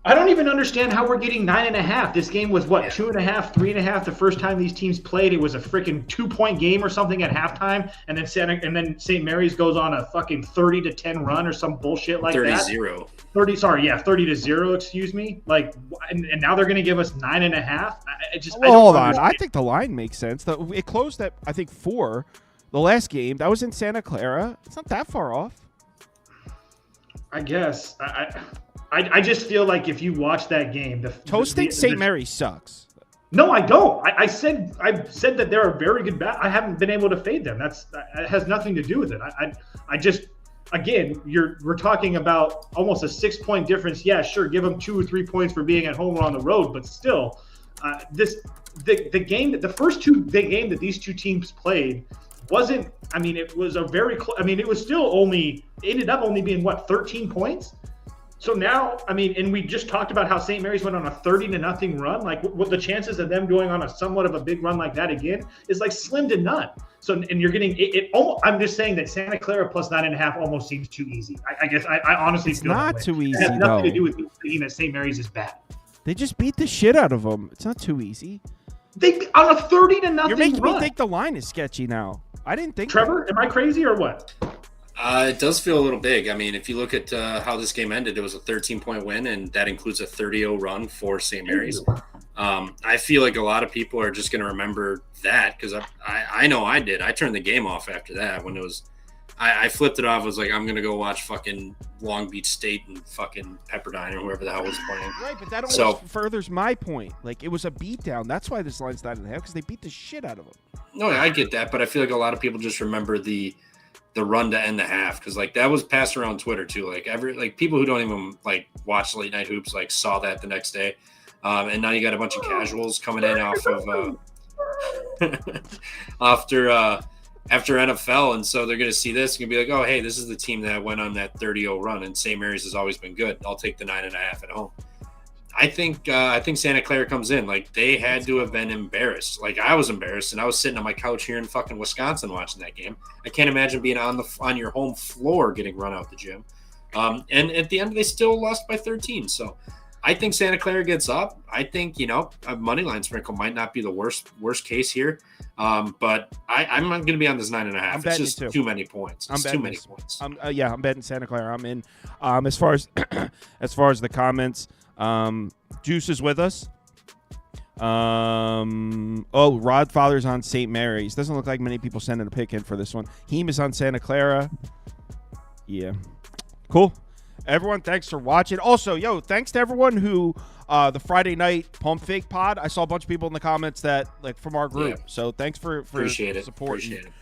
Speaker 4: I don't even understand how we're getting 9.5. This game was 2.5, 3.5 the first time these teams played. It was a freaking 2-point game or something at halftime, and then St. Mary's goes on a fucking 30-10 run or some bullshit like
Speaker 5: 30-0.
Speaker 4: that. 30-0. Excuse me. And now they're going to give us 9.5.
Speaker 1: Hold on. I think the line makes sense. It closed at I think 4. The last game that was in Santa Clara. It's not that far off.
Speaker 4: I guess. I just feel like if you watch that game,
Speaker 1: Toasting St. Mary's sucks.
Speaker 4: No, I don't. I said that they're a very good I haven't been able to fade them. That has nothing to do with it. I just, again, we're talking about almost a 6-point difference. Yeah, sure, give them 2 or 3 points for being at home or on the road, but still, the game that these two teams played wasn't. I mean, it was a very. It was still ended up only being 13 points. So now, I mean, and we just talked about how St. Mary's went on a 30-0 run. Like, what the chances of them going on a somewhat of a big run like that again is like slim to none. So, and you're getting it. I'm just saying that Santa Clara plus 9.5 almost seems too easy. I guess I honestly feel
Speaker 1: not too easy.
Speaker 4: It has nothing to do with thinking that St. Mary's is bad.
Speaker 1: They just beat the shit out of them. It's not too easy.
Speaker 4: They on a 30-0.
Speaker 1: You're making me think the line is sketchy now. I didn't think.
Speaker 4: Trevor, am I crazy or what?
Speaker 5: It does feel a little big. I mean, if you look at how this game ended, it was a 13-point win, and that includes a 30-0 run for St. Mary's. I feel like a lot of people are just going to remember that because I know I did. I turned the game off after that when it was I flipped it off. I was like, I'm going to go watch fucking Long Beach State and fucking Pepperdine or whoever the hell was playing.
Speaker 1: Right, but that almost furthers my point. Like, it was a beatdown. That's why this line's 9.5, because they beat the shit out of them.
Speaker 5: No, I get that, but I feel like a lot of people just remember the run to end the half because like that was passed around Twitter too. Like people who don't even like watch late night hoops like saw that the next day, and now you got a bunch of casuals coming in off of after NFL, and so they're going to see this and be like, oh hey, this is the team that went on that 30-0 run, and St. Mary's has always been good. I'll take the 9.5 at home. I think Santa Clara comes in like they had to have been embarrassed. Like I was embarrassed, and I was sitting on my couch here in fucking Wisconsin watching that game. I can't imagine being on your home floor getting run out the gym. And at the end, they still lost by 13. So I think Santa Clara gets up. I think a money line sprinkle might not be the worst case here. But I'm not going to be on this 9.5. It's just too many points. It's too many points.
Speaker 1: I'm betting Santa Clara. I'm in. As far as the comments. Juice is with us. Rodfather's on St. Mary's. Doesn't look like many people sending a pick in for this one. Heem is on Santa Clara. Yeah. Cool. Everyone, thanks for watching. Also, thanks to everyone who the Friday night Pump Fake pod. I saw a bunch of people in the comments that from our group. Yeah. So thanks for
Speaker 5: Appreciate
Speaker 1: support.
Speaker 5: Appreciate it.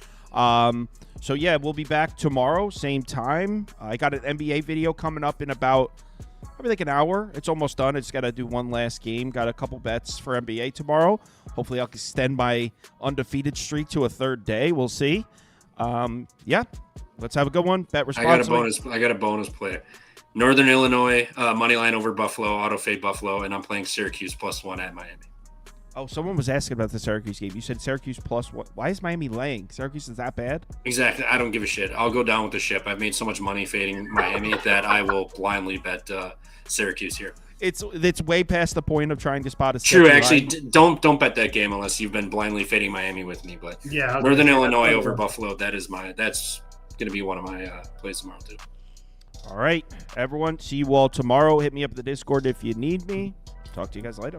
Speaker 1: So yeah, we'll be back tomorrow, same time. I got an NBA video coming up in about probably like an hour. It's almost done. I just got to do one last game. Got a couple bets for NBA tomorrow. Hopefully I'll extend my undefeated streak to a third day. We'll see. Yeah, let's have a good one. Bet responsibly.
Speaker 5: I got a bonus play. Northern Illinois, money line over Buffalo, auto fade Buffalo, and I'm playing Syracuse +1 at Miami.
Speaker 1: Oh, someone was asking about the Syracuse game. You said Syracuse plus what? Why is Miami laying? Syracuse is that bad?
Speaker 5: Exactly. I don't give a shit. I'll go down with the ship. I've made so much money fading Miami that I will blindly bet Syracuse here.
Speaker 1: It's way past the point of trying to spot a
Speaker 5: true. Actually, don't bet that game unless you've been blindly fading Miami with me. But yeah, Northern Illinois over Buffalo. That's going to be one of my plays tomorrow too.
Speaker 1: All right, everyone. See you all tomorrow. Hit me up at the Discord if you need me. Talk to you guys later.